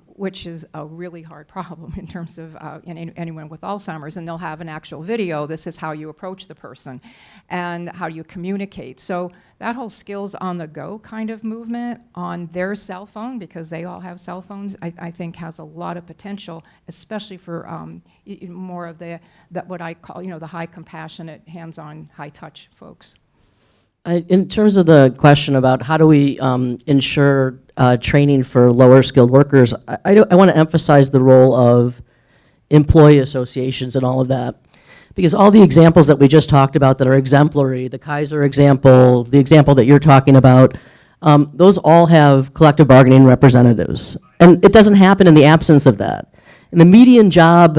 Which is a really hard problem in terms of anyone with Alzheimer's, and they'll have an actual video. This is how you approach the person and how you communicate. So that whole skills on the go kind of movement on their cell phone, because they all have cell phones, I think has a lot of potential, especially for more of what I call, the high compassionate, hands-on, high-touch folks. In terms of the question about how do we ensure training for lower skilled workers, I want to emphasize the role of employee associations and all of that. Because all the examples that we just talked about that are exemplary, the Kaiser example, the example that you're talking about, those all have collective bargaining representatives. And it doesn't happen in the absence of that. And the median job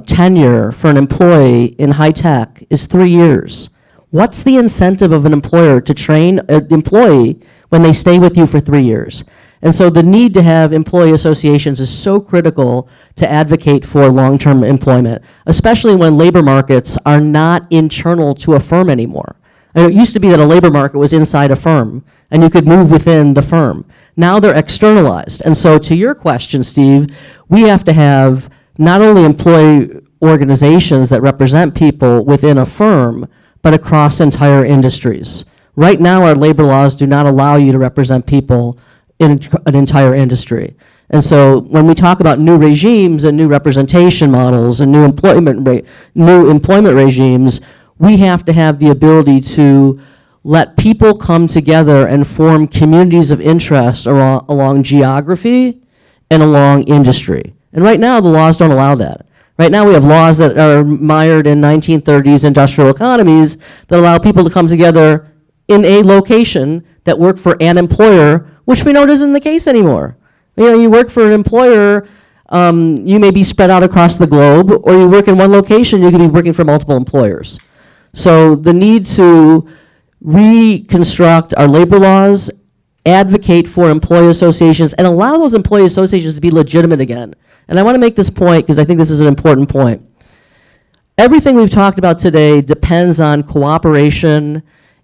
tenure for an employee in high tech is 3 years. What's the incentive of an employer to train an employee when they stay with you for 3 years? And so the need to have employee associations is so critical to advocate for long-term employment, especially when labor markets are not internal to a firm anymore. And it used to be that a labor market was inside a firm, and you could move within the firm. Now they're externalized. And so to your question, Steve, we have to have not only employee organizations that represent people within a firm, but across entire industries. Right now, our labor laws do not allow you to represent people in an entire industry. And so when we talk about new regimes and new representation models and new employment regimes, we have to have the ability to let people come together and form communities of interest along geography and along industry. And right now, the laws don't allow that. Right now, we have laws that are mired in 1930s industrial economies that allow people to come together in a location that work for an employer, which we know isn't the case anymore. You know, you work for an employer, you may be spread out across the globe, or you work in one location, you could be working for multiple employers. So the need to reconstruct our labor laws, advocate for employee associations, and allow those employee associations to be legitimate again. And I want to make this point because I think this is an important point. Everything we've talked about today depends on cooperation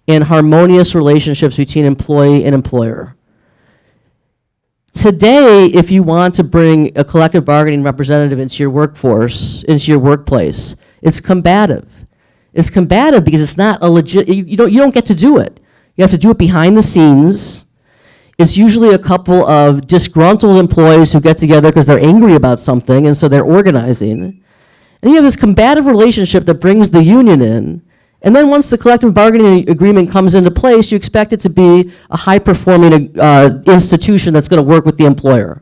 and harmonious relationships between employee and employer. Today, if you want to bring a collective bargaining representative into your workforce, into your workplace, it's combative. It's combative because it's not a legit, you don't get to do it. You have to do it behind the scenes. It's usually a couple of disgruntled employees who get together because they're angry about something, and so they're organizing. And you have this combative relationship that brings the union in, and then once the collective bargaining agreement comes into place, you expect it to be a high-performing institution that's going to work with the employer.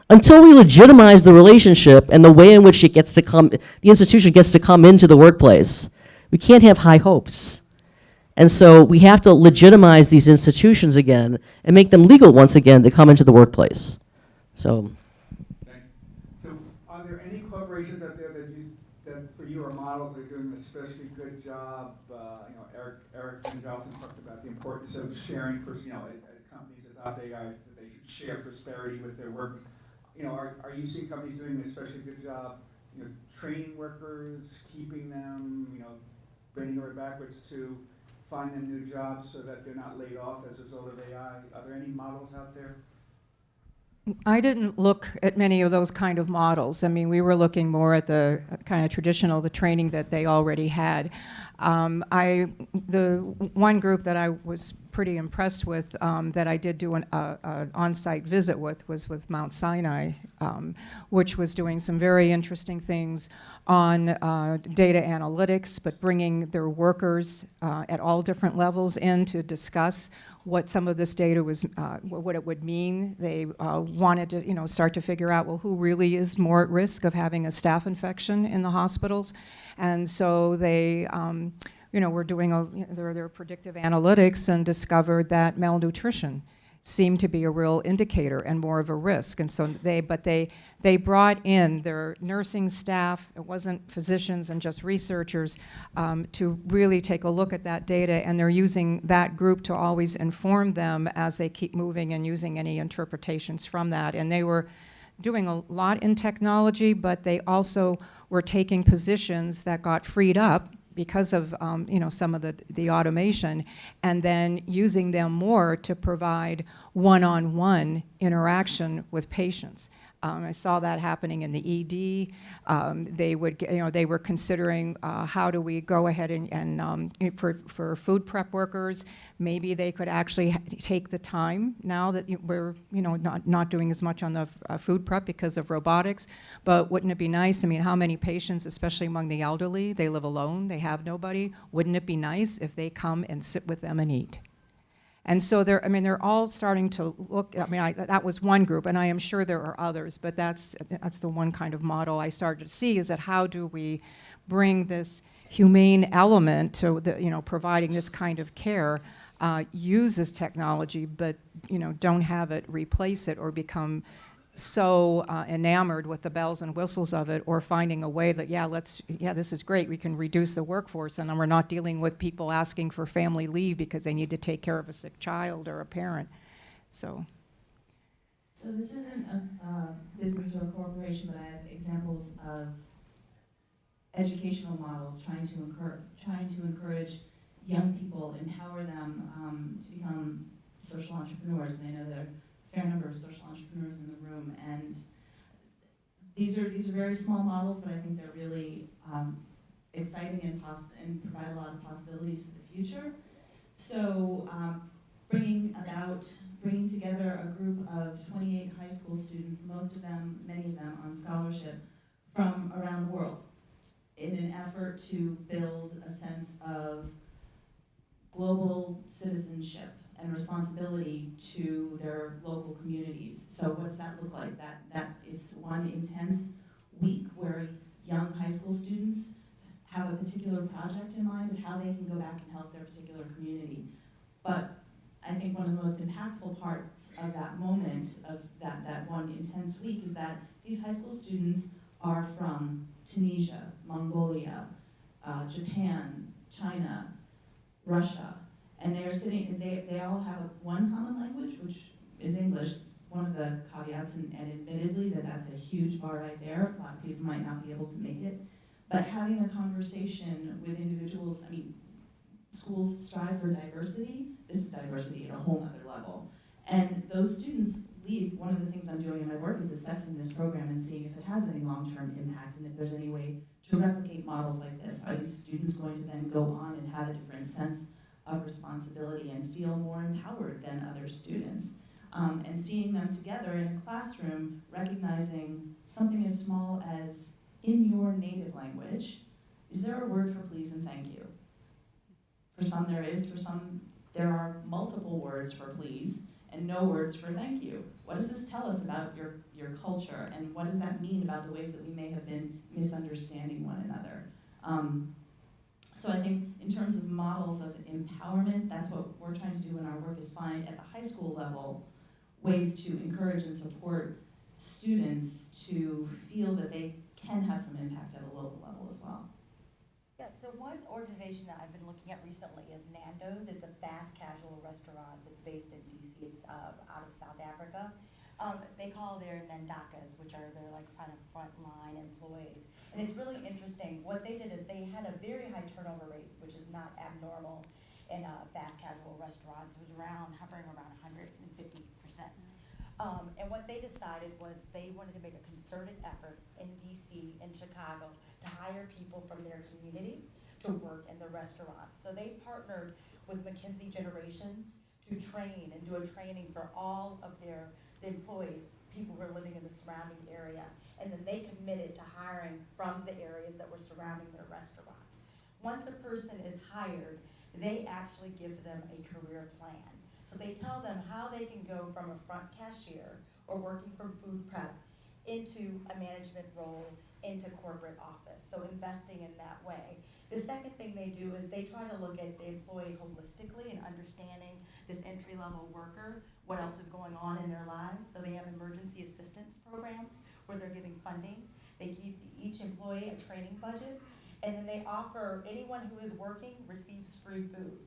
Until we legitimize the relationship and the way in which the institution gets to come into the workplace, we can't have high hopes. And so we have to legitimize these institutions again and make them legal once again to come into the workplace. So. So are there any corporations out there that for you are models that are doing an especially good job? Eric and Dalton talked about the importance of sharing, as companies adopt AI, that they should share prosperity with their work. Are you seeing companies doing an especially good job, training workers, keeping them, bringing them backwards to find them new jobs so that they're not laid off as a result of AI? Are there any models out there? I didn't look at many of those kind of models. I mean, we were looking more at the kind of traditional, the training that they already had. The one group that I was pretty impressed with that I did do an on-site visit with was with Mount Sinai, which was doing some very interesting things on data analytics, but bringing their workers at all different levels in to discuss what some of this data was, what it would mean. They wanted to, start to figure out, well, who really is more at risk of having a staph infection in the hospitals, and so they, were doing their predictive analytics and discovered that malnutrition seemed to be a real indicator and more of a risk. And so they brought in their nursing staff, it wasn't physicians and just researchers, to really take a look at that data, and they're using that group to always inform them as they keep moving and using any interpretations from that. And they were doing a lot in technology, but they also were taking positions that got freed up because of some of the automation, and then using them more to provide one-on-one interaction with patients. I saw that happening in the ED. They were considering how do we go ahead and for food prep workers, maybe they could actually take the time now that we're not doing as much on the food prep because of robotics. But wouldn't it be nice? I mean, how many patients, especially among the elderly, they live alone, they have nobody. Wouldn't it be nice if they come and sit with them and eat? And so they're all starting to look. That was one group, and I am sure there are others, but that's the one kind of model I started to see, is that how do we bring this humane element to providing this kind of care, use this technology, but don't have it replace it or become so enamored with the bells and whistles of it, or finding a way that, this is great, we can reduce the workforce, and then we're not dealing with people asking for family leave because they need to take care of a sick child or a parent. So this isn't a business or a corporation, but I have examples of educational models trying to encourage young people, empower them to become social entrepreneurs. And I know there are a fair number of social entrepreneurs in the room, and these are very small models, but I think they're really exciting and provide a lot of possibilities for the future. So bringing together a group of 28 high school students, many of them on scholarship from around the world, in an effort to build a sense of global citizenship and responsibility to their local communities. So what does that look like? That it's one intense week where young high school students have a particular project in mind of how they can go back and help their particular community. But I think one of the most impactful parts of that moment, of that one intense week, is that these high school students are from Tunisia, Mongolia, Japan, China, Russia, and they are sitting, they all have one common language, which is English. It's one of the caveats, and admittedly that's a huge bar right there. A lot of people might not be able to make it. But having a conversation with individuals, I mean, schools strive for diversity. This is diversity at a whole other level. And those students leave, one of the things I'm doing in my work is assessing this program and seeing if it has any long-term impact and if there's any way to replicate models like this. Are these students going to then go on and have a different sense of responsibility and feel more empowered than other students? And seeing them together in a classroom, recognizing something as small as, in your native language, is there a word for please and thank you? For some there is, for some there are multiple words for please and no words for thank you. What does this tell us about your culture, and what does that mean about the ways that we may have been misunderstanding one another? So I think in terms of models of empowerment, that's what we're trying to do in our work, is find at the high school level ways to encourage and support students to feel that they can have some impact at a local level as well. Yeah, so one organization that I've been looking at recently is Nando's. It's a fast casual restaurant that's based in DC. It's out of South Africa. They call their Nandakas, which are their like kind of frontline employees. And it's really interesting. What they did is they had a very high turnover rate, which is not abnormal in fast casual restaurants. It was hovering around 150%. And what they decided was they wanted to make a concerted effort in DC and Chicago to hire people from their community to work in the restaurants. So they partnered with McKinsey Generations to train and do a training for all of the employees, people who are living in the surrounding area. And then they committed to hiring from the areas that were surrounding their restaurants. Once a person is hired, they actually give them a career plan. So they tell them how they can go from a front cashier or working from food prep into a management role, into corporate office. So investing in that way. The second thing they do is they try to look at the employee holistically and understanding this entry-level worker, what else is going on in their lives. So they have emergency assistance programs where they're giving funding. They give each employee a training budget, and then they offer anyone who is working receives free food.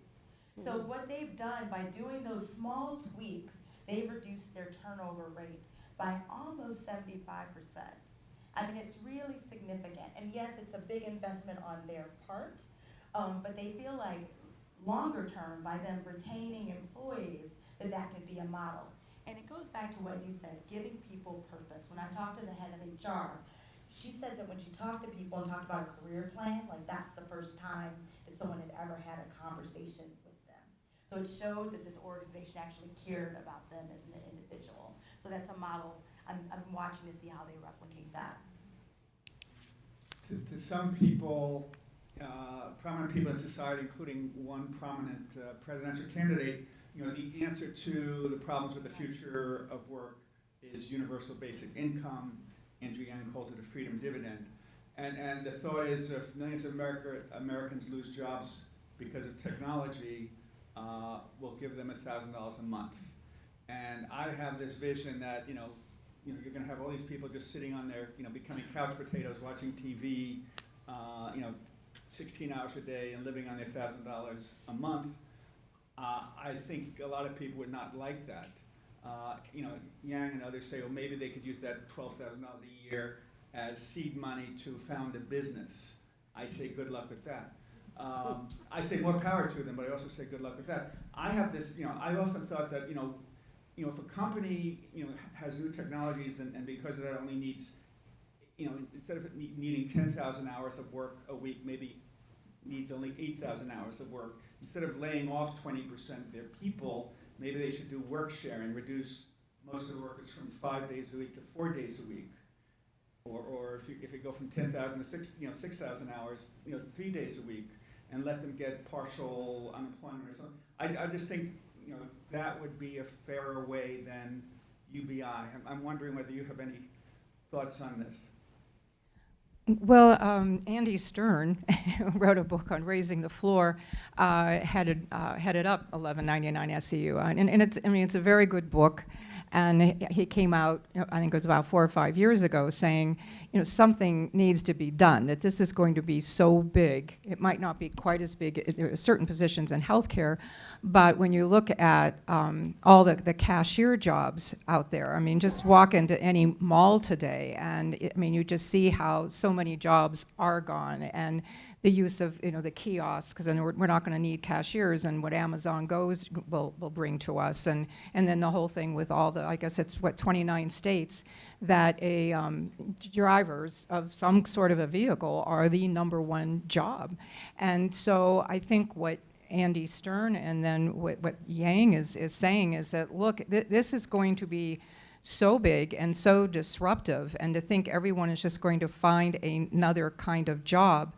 So what they've done by doing those small tweaks, they've reduced their turnover rate by almost 75%. I mean, it's really significant. And yes, it's a big investment on their part, but they feel like longer term, by them retaining employees, that could be a model. And it goes back to what you said, giving people purpose. When I talked to the head of HR, she said that when she talked to people and talked about a career plan, like that's the first time that someone had ever had a conversation with them. So it showed that this organization actually cared about them as an individual. So that's a model. I'm watching to see how they replicate that. To some people, prominent people in society, including one prominent presidential candidate, the answer to the problems with the future of work is universal basic income. Andrew Yang calls it a freedom dividend. And the thought is if millions of Americans lose jobs because of technology, we'll give them $1,000 a month. And I have this vision that, you're going to have all these people just sitting on their, becoming couch potatoes, watching TV, 16 hours a day and living on their $1,000 a month. I think a lot of people would not like that. Yang and others say, well, maybe they could use that $12,000 a year as seed money to found a business. I say good luck with that. I say more power to them, but I also say good luck with that. I have this, I often thought that, if a company, has new technologies and because of that only needs, instead of it needing 10,000 hours of work a week, maybe needs only 8,000 hours of work. Instead of laying off 20% of their people, maybe they should do work sharing, reduce most of the workers from 5 days a week to 4 days a week. Or if you go from 10,000 to 6,000 hours, 3 days a week, and let them get partial unemployment or something. I just think, that would be a fairer way than UBI. I'm wondering whether you have any thoughts on this. Well, Andy Stern wrote a book on raising the floor, headed up 1199 SEU, and it's a very good book. And he came out, I think it was about 4 or 5 years ago, saying, something needs to be done, that this is going to be so big. It might not be quite as big, there are certain positions in healthcare, but when you look at all the cashier jobs out there, just walk into any mall today, and you just see how so many jobs are gone, and the use of the kiosks, because then we're not going to need cashiers, and what Amazon goes will bring to us, and then the whole thing with all the, I guess it's 29 states that drivers of some sort of a vehicle are the #1 job, and so I think what Andy Stern and then what Yang is saying is that, look, this is going to be so big and so disruptive, and to think everyone is just going to find another kind of job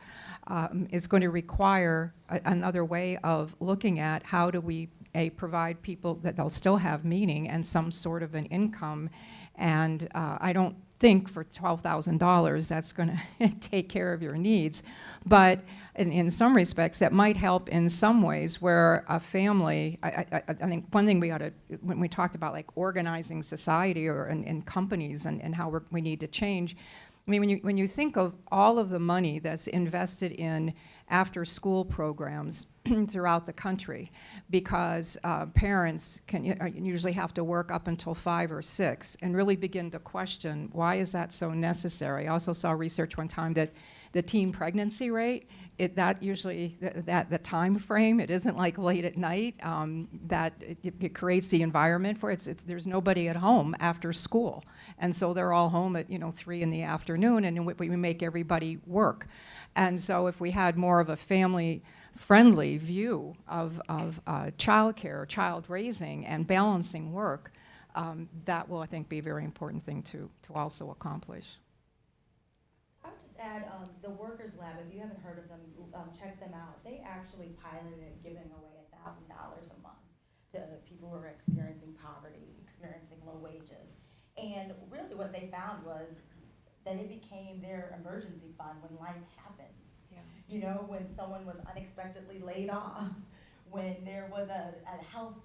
is going to require another way of looking at how do we provide people that they'll still have meaning and some sort of an income. And I don't think for $12,000 that's going to take care of your needs. But in some respects, that might help in some ways where a family, I think one thing we ought to, when we talked about like organizing society or in companies and how we need to change, when you think of all of the money that's invested in after-school programs throughout the country, because parents can usually have to work up until 5 or 6 and really begin to question, why is that so necessary? I also saw research one time that the teen pregnancy rate, the time frame, it isn't like late at night, that it creates the environment for it. There's nobody at home after school. And so they're all home at 3 in the afternoon, and we make everybody work. And so if we had more of a family-friendly view of childcare, child raising, and balancing work, that will, I think, be a very important thing to also accomplish. I would just add, the Workers Lab, if you haven't heard of them, check them out. They actually piloted giving away $1,000 a month to people who are experiencing poverty, experiencing low wages. And really what they found was that it became their emergency fund when life happens. Yeah. When someone was unexpectedly laid off, when there was a health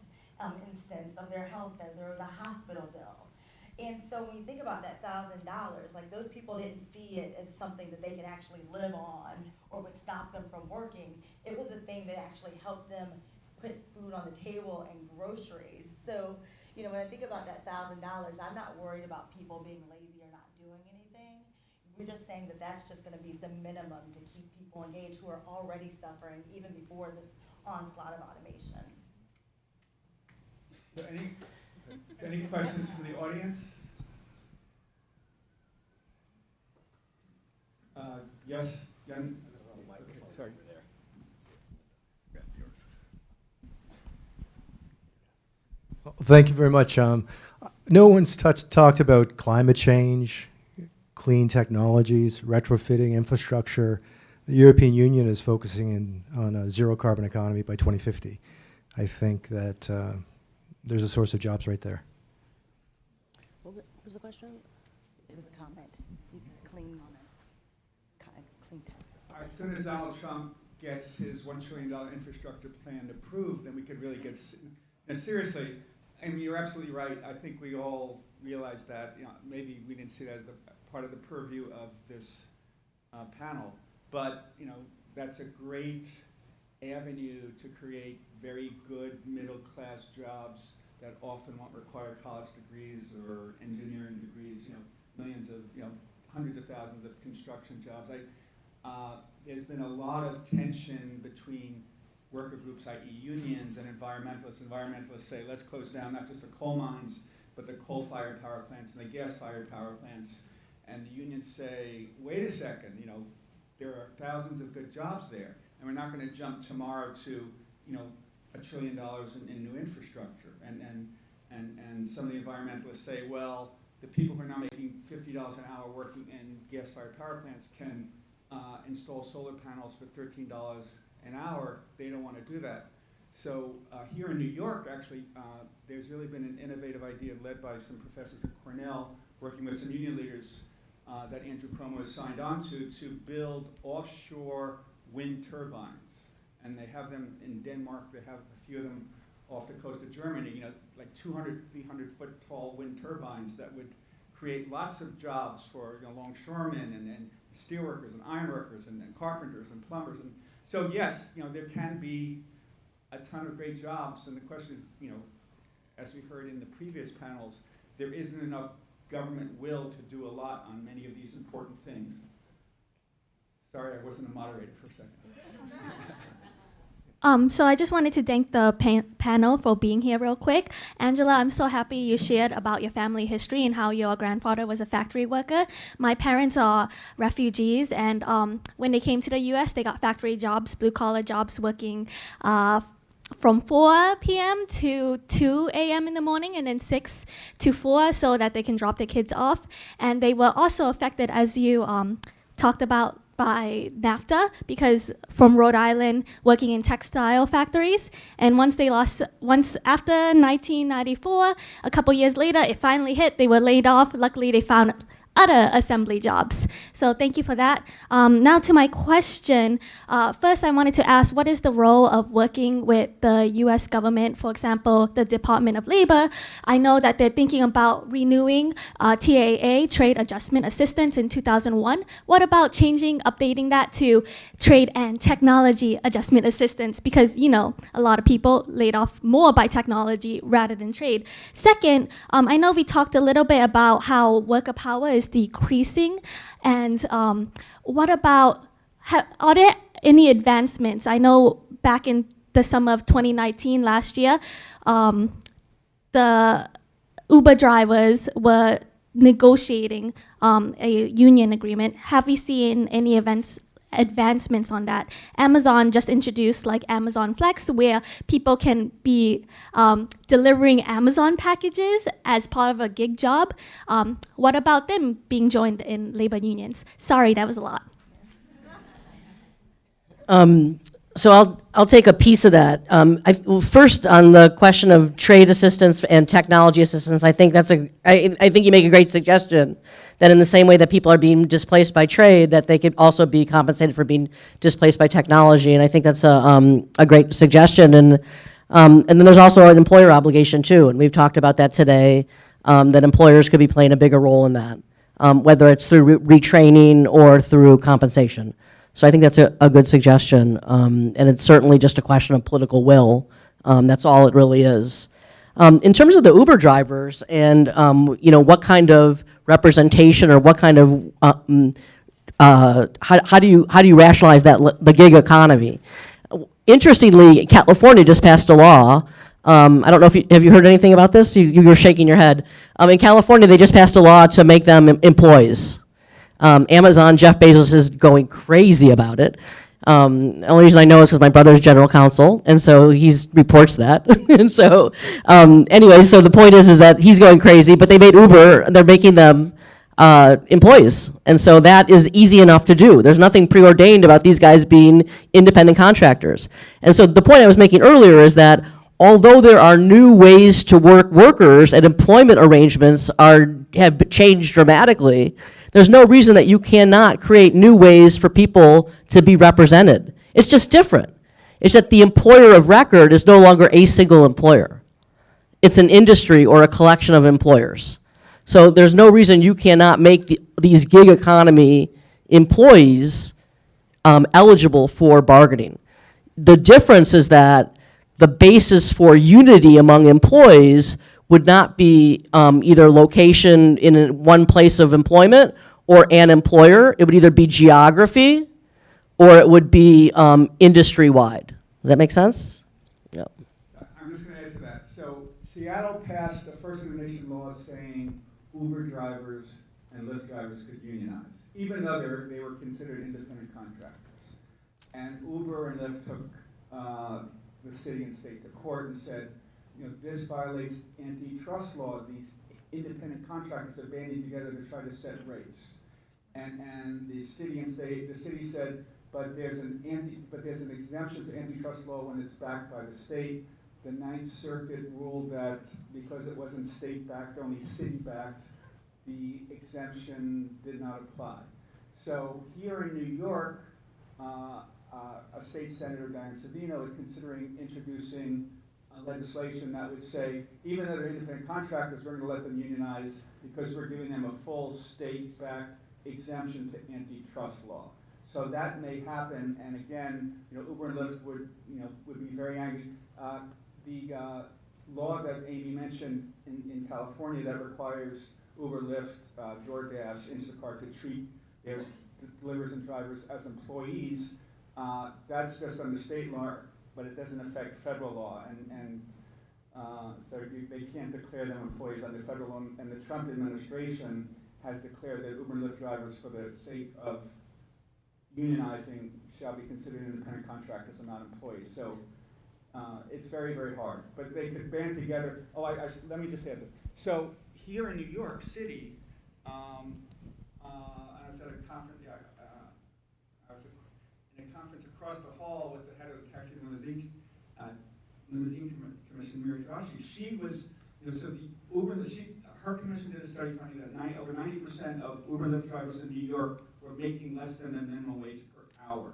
instance of their health, there was a hospital bill. And so when you think about that $1,000, like those people didn't see it as something that they could actually live on or would stop them from working. It was a thing that actually helped them put food on the table and groceries. So, when I think about that $1,000, I'm not worried about people being lazy or not doing anything. We're just saying that that's just going to be the minimum to keep people engaged who are already suffering even before this onslaught of automation. So any questions from the audience? Yes, Jan? Okay, sorry. Well, thank you very much. No one's talked about climate change, clean technologies, retrofitting infrastructure. The European Union is focusing on a zero carbon economy by 2050. I think that there's a source of jobs right there. What was the question? It was a comment. Clean comment. Clean tech. As soon as Donald Trump gets his $1 trillion infrastructure plan approved, then we could really get seriously. I mean, you're absolutely right. I think we all realize that. Maybe we didn't see that as part of the purview of this panel, but that's a great avenue to create very good middle-class jobs that often won't require college degrees or engineering degrees. Millions of, hundreds of thousands of construction jobs. there's been a lot of tension between worker groups, i.e. unions, and environmentalists. Environmentalists say, let's close down not just the coal mines, but the coal-fired power plants and the gas-fired power plants. And the unions say, wait a second, you know, there are thousands of good jobs there, and we're not going to jump tomorrow to, you know, $1 trillion in new infrastructure. And some of the environmentalists say, well, the people who are now making $50 an hour working in gas-fired power plants can install solar panels for $13 an hour. They don't want to do that. So here in New York, actually, there's really been an innovative idea led by some professors at Cornell, working with some union leaders that Andrew Cuomo has signed on to build offshore wind turbines. And they have them in Denmark. They have a few of them off the coast of Germany, you know, like 200, 300-foot tall wind turbines that would create lots of jobs for, you know, longshoremen and steelworkers and ironworkers and carpenters and plumbers. And so yes, you know, there can be a ton of great jobs. And the question is, you know, as we heard in the previous panels, there isn't enough government will to do a lot on many of these important things. Sorry, I wasn't a moderator for a second. So I just wanted to thank the panel for being here real quick. Angela, I'm so happy you shared about your family history and how your grandfather was a factory worker. My parents are refugees, and when they came to the US, they got factory jobs, blue-collar jobs, working from 4 p.m. to 2 a.m. in the morning, and then 6 to 4 so that they can drop their kids off. And they were also affected, as you talked about, by NAFTA, because from Rhode Island, working in textile factories. And once after 1994, a couple years later, it finally hit, they were laid off. Luckily, they found other assembly jobs. So thank you for that. Now to my question. First, I wanted to ask, what is the role of working with the US government, for example, the Department of Labor? I know that they're thinking about renewing TAA, Trade Adjustment Assistance, in 2001. What about updating that to Trade and Technology Adjustment Assistance? Because, you know, a lot of people laid off more by technology rather than trade. Second, I know we talked a little bit about how worker power is decreasing, and what about, are there any advancements? I know back in the summer of 2019, last year, the Uber drivers were negotiating a union agreement. Have we seen any advancements on that? Amazon just introduced like Amazon Flex, where people can be delivering Amazon packages as part of a gig job. What about them being joined in labor unions? Sorry, that was a lot. So I'll take a piece of that. Well, first, on the question of trade assistance and technology assistance, I think I think you make a great suggestion that in the same way that people are being displaced by trade, that they could also be compensated for being displaced by technology, and I think that's a great suggestion. And then there's also an employer obligation too, and we've talked about that today, that employers could be playing a bigger role in that, whether it's through retraining or through compensation. So I think that's a good suggestion, and it's certainly just a question of political will. That's all it really is. In terms of the Uber drivers and you know, what kind of representation or what kind of how do you rationalize that the gig economy? Interestingly, California just passed a law. I don't know if have you heard anything about this? You were shaking your head. In California, they just passed a law to make them employees. Amazon, Jeff Bezos is going crazy about it. The only reason I know is because my brother's general counsel, and so he reports that. And so, anyway, so the point is that he's going crazy, but they made Uber, they're making them employees. And so that is easy enough to do. There's nothing preordained about these guys being independent contractors. And so the point I was making earlier is that although there are new ways to work workers and employment arrangements have changed dramatically, there's no reason that you cannot create new ways for people to be represented. It's just different. It's that the employer of record is no longer a single employer. It's an industry or a collection of employers. So there's no reason you cannot make these gig economy employees eligible for bargaining. The difference is that the basis for unity among employees would not be either location in one place of employment or an employer. It would either be geography or it would be industry-wide. Does that make sense? Yeah. I'm just going to add to that. So Seattle passed the first of the nation law saying Uber drivers and Lyft drivers could unionize, even though they were considered independent contractors. And Uber and Lyft took the city and state to court and said, this violates antitrust law. These independent contractors are banding together to try to set rates. And the city and state, the city said, but there's an exemption to antitrust law when it's backed by the state. The Ninth Circuit ruled that because it wasn't state-backed, only city-backed, the exemption did not apply. So here in New York, a state senator, Diane Savino, is considering introducing legislation that would say, even though they're independent contractors, we're going to let them unionize because we're giving them a full state-backed exemption to antitrust law. So that may happen, and again, Uber and Lyft would be very angry. The law that Amy mentioned in California that requires Uber, Lyft, DoorDash, Instacart to treat their deliverers and drivers as employees, that's just under state law, but it doesn't affect federal law, and so they can't declare them employees under federal law. And the Trump administration has declared that Uber and Lyft drivers, for the sake of unionizing, shall be considered independent contractors and not employees. So it's very, very hard. But they could band together. Oh, let me just add this. So here in New York City, I was at a conference. I was in a conference across the hall with the head of the Taxi and Limousine Commission, Mary Joshi. She was, so the Uber, her commission did a study finding that over 90% of Uber and Lyft drivers in New York were making less than the minimum wage per hour.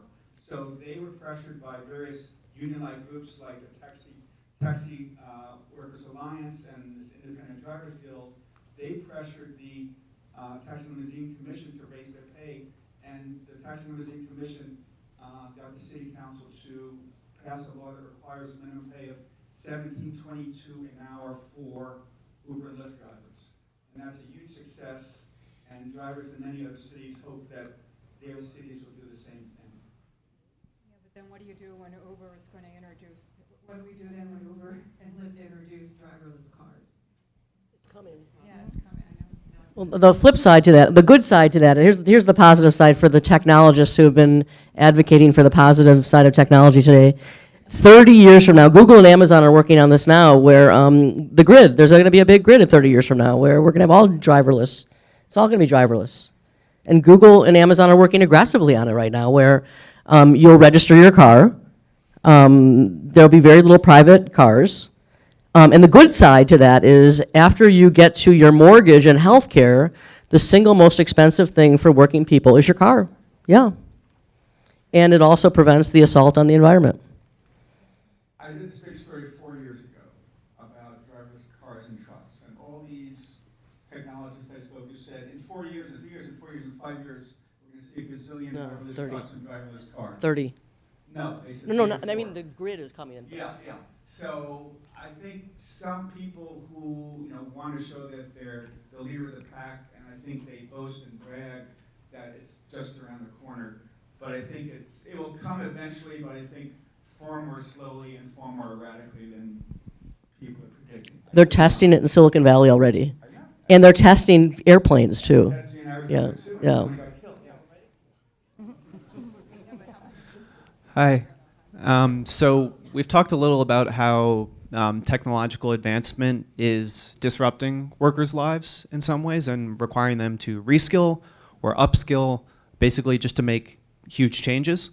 So they were pressured by various union-like groups like the Taxi Workers Alliance and this Independent Drivers Guild. They pressured the Taxi and Limousine Commission to raise their pay, and the Taxi and Limousine Commission got the City Council to pass a law that requires a minimum pay of $17.22 an hour for Uber and Lyft drivers. And that's a huge success, and drivers in many other cities hope that their cities will do the same thing. Yeah, but then what do you do when Uber is going to introduce, what do we do then when Uber and Lyft introduce driverless cars? It's coming. Yeah, it's coming, I know. Well, the flip side to that, the good side to that, here's the positive side for the technologists who have been advocating for the positive side of technology today. 30 years from now, Google and Amazon are working on this now, where the grid, there's going to be a big grid in 30 years from now, where we're going to have all driverless. It's all going to be driverless. And Google and Amazon are working aggressively on it right now, where you'll register your car. There'll be very little private cars. And the good side to that is after you get to your mortgage and health care, the single most expensive thing for working people is your car. Yeah. And it also prevents the assault on the environment. I did this big story 4 years ago about driverless cars and trucks, and all these technologists I spoke to said in 4 years, in 3 years, in 4 years, in 5 years, we're going to see a gazillion driverless 30. trucks and driverless cars. 30. No, they said No, three or I mean four. the grid is coming in. Yeah. So I think some people who want to show that they're the leader of the pack, and I think they boast and brag that it's just around the corner. But I think it will come eventually, but I think far more slowly and far more radically than people are predicting. They're testing it in Silicon Valley already. And they're testing airplanes too. Testing in Arizona Yeah, too, and yeah. someone got killed. Hi. So we've talked a little about how technological advancement is disrupting workers' lives in some ways and requiring them to reskill or upskill, basically just to make huge changes.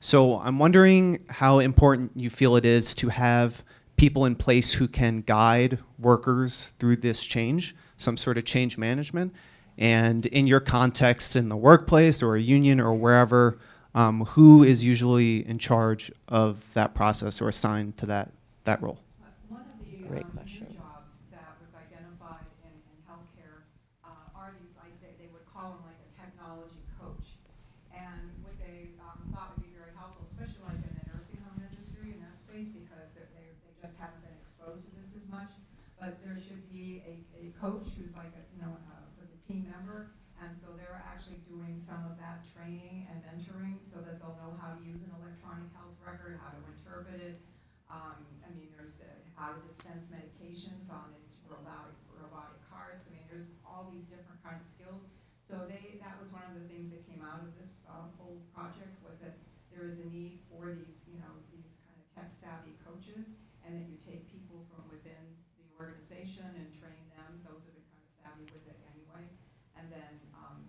So I'm wondering how important you feel it is to have people in place who can guide workers through this change, some sort of change management. And in your context in the workplace or a union or wherever, who is usually in charge of that process or assigned to that role? One of the Great new question. jobs that was identified in healthcare are these, they would call them like a technology coach. And what they thought would be very helpful, especially like in the nursing home industry in that space, because they just haven't been exposed to this as much. But there should be a coach who's like with a team member, and and so they're actually doing some of that training and mentoring so that they'll know how to use an electronic health record, how to interpret it. I mean, there's how to dispense medications on these robotic carts. I mean, there's all these different kind of skills. So that was one of the things that came out of this whole project, was that there is a need for these, these kind of tech savvy coaches, and that you take people from within the organization and train them. Those have been kind of savvy with it anyway, and then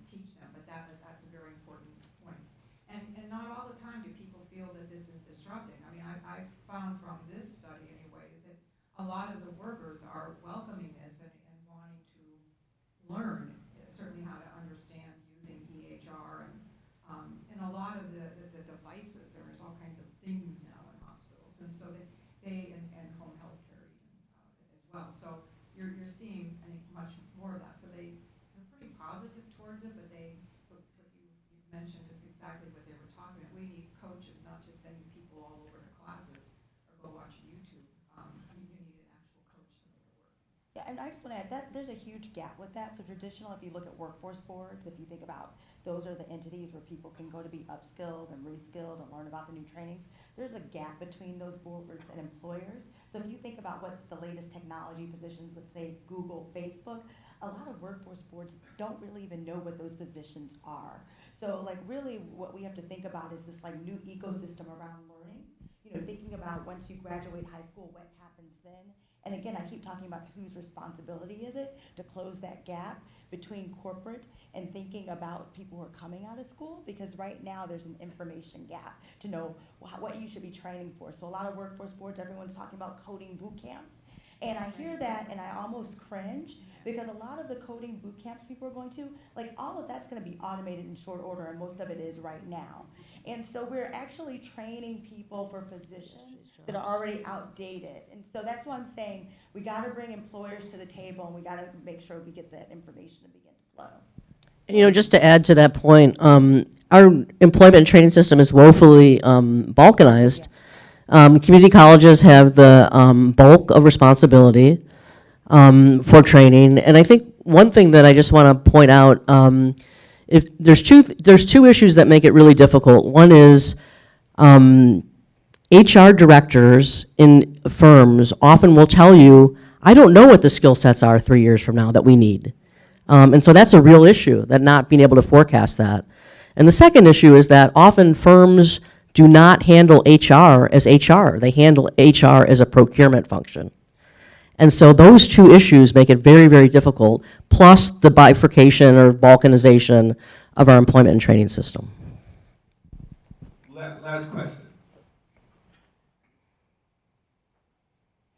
teach them. But that's a very important point. And not all the time do people feel that this is disrupting. I mean, I've found from this study anyways that a lot of the workers are welcoming this and wanting to learn, certainly how to understand using EHR and a lot of the devices. There's all kinds of things now in hospitals, and so they and home health care even as well. So you're seeing, I think, much more of that. So they're pretty positive towards it, but what you mentioned is exactly what they were talking about. We need coaches, not just sending people all over to classes or go watch YouTube. You need an actual coach to make it work. Yeah, and I just want to add that there's a huge gap with that. So traditional, if you look at workforce boards, if you think about those are the entities where people can go to be upskilled and reskilled and learn about the new trainings. There's a gap between those boards and employers. So if you think about what's the latest technology positions, let's say Google, Facebook, a lot of workforce boards don't really even know what those positions are. So like really what we have to think about is this like new ecosystem around learning. Thinking about once you graduate high school, what happens then? And again, I keep talking about whose responsibility is it to close that gap between corporate and thinking about people who are coming out of school, because right now there's an information gap to know what you should be training for. So a lot of workforce boards, everyone's talking about coding boot camps. And I hear that and I almost cringe, because a lot of the coding boot camps people are going to, like all of that's going to be automated in short order, and most of it is right now. And so we're actually training people for positions that are already outdated. And so that's why I'm saying we got to bring employers to the table, and we got to make sure we get that information to begin to flow. And just to add to that point, our employment and training system is woefully balkanized. Community colleges have the bulk of responsibility for training, and I think one thing that I just want to point out, if there's two issues that make it really difficult. One is HR directors in firms often will tell you, I don't know what the skill sets are 3 years from now that we need. And so that's a real issue, that not being able to forecast that. And the second issue is that often firms do not handle HR as HR. They handle HR as a procurement function. And so those two issues make it very, very difficult, plus the bifurcation or balkanization of our employment and training system. Last question.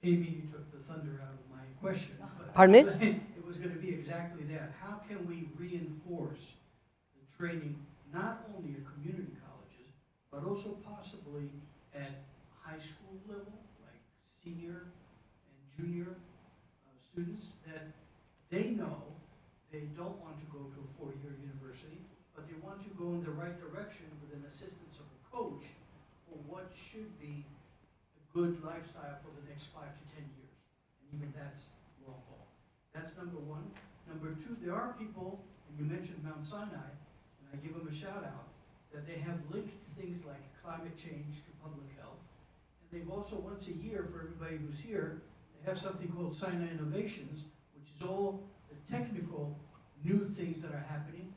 Maybe you took the thunder out of my question. But Pardon me? It was going to be exactly that. How can we reinforce the training not only at community colleges, but also possibly at high school level, like senior and junior students, that they know they don't want to go to a four-year university, but they want to go in the right direction with an assistance of a coach for what should be a good lifestyle for the next 5 to 10 years. And even that's long haul. That's number one. Number two, there are people, and you mentioned Mount Sinai, and I give them a shout out, that they have linked things like climate change to public health. And they've also, once a year, for everybody who's here, they have something called Sinai Innovations, which is all the technical new things that are happening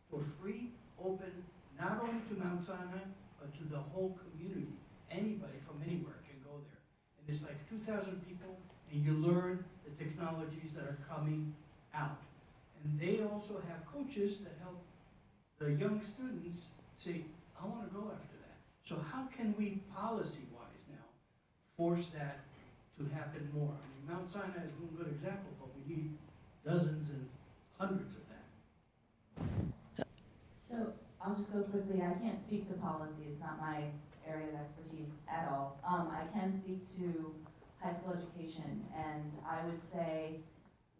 for free, open, not only to Mount Sinai, but to the whole community. Anybody from anywhere can go there. And it's like 2,000 people, and you learn the technologies that are coming out. And they also have coaches that help the young students say, I want to go after that. So how can we, policy-wise now, force that to happen more? I mean, Mount Sinai is one good example, but we need dozens and hundreds of that. So I'll just go quickly. I can't speak to policy. It's not my area of expertise at all. I can speak to high school education, and I would say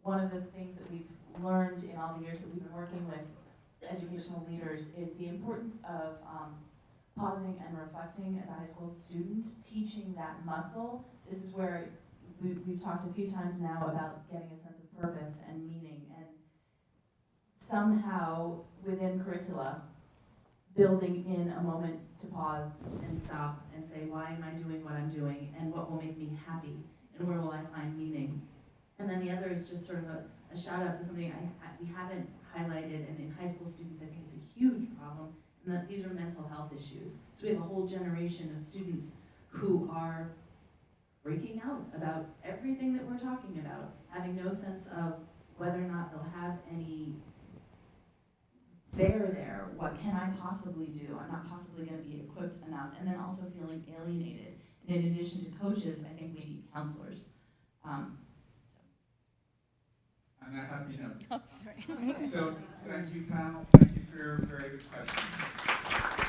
one of the things that we've learned in all the years that we've been working with educational leaders is the importance of pausing and reflecting as a high school student, teaching that muscle. This is where we've talked a few times now about getting a sense of purpose and meaning. And somehow within curricula, building in a moment to pause and stop and say, why am I doing what I'm doing, and what will make me happy, and where will I find meaning? And then the other is just sort of a shout out to something we haven't highlighted, and in high school students I think it's a huge problem, and that these are mental health issues. So we have a whole generation of students who are freaking out about everything that we're talking about, having no sense of whether or not they'll have any there, what can I possibly do? I'm not possibly going to be equipped enough, and then also feeling alienated. And in addition to coaches, I think we need counselors. On that happy note. So thank you, panel. Thank you for your very good questions.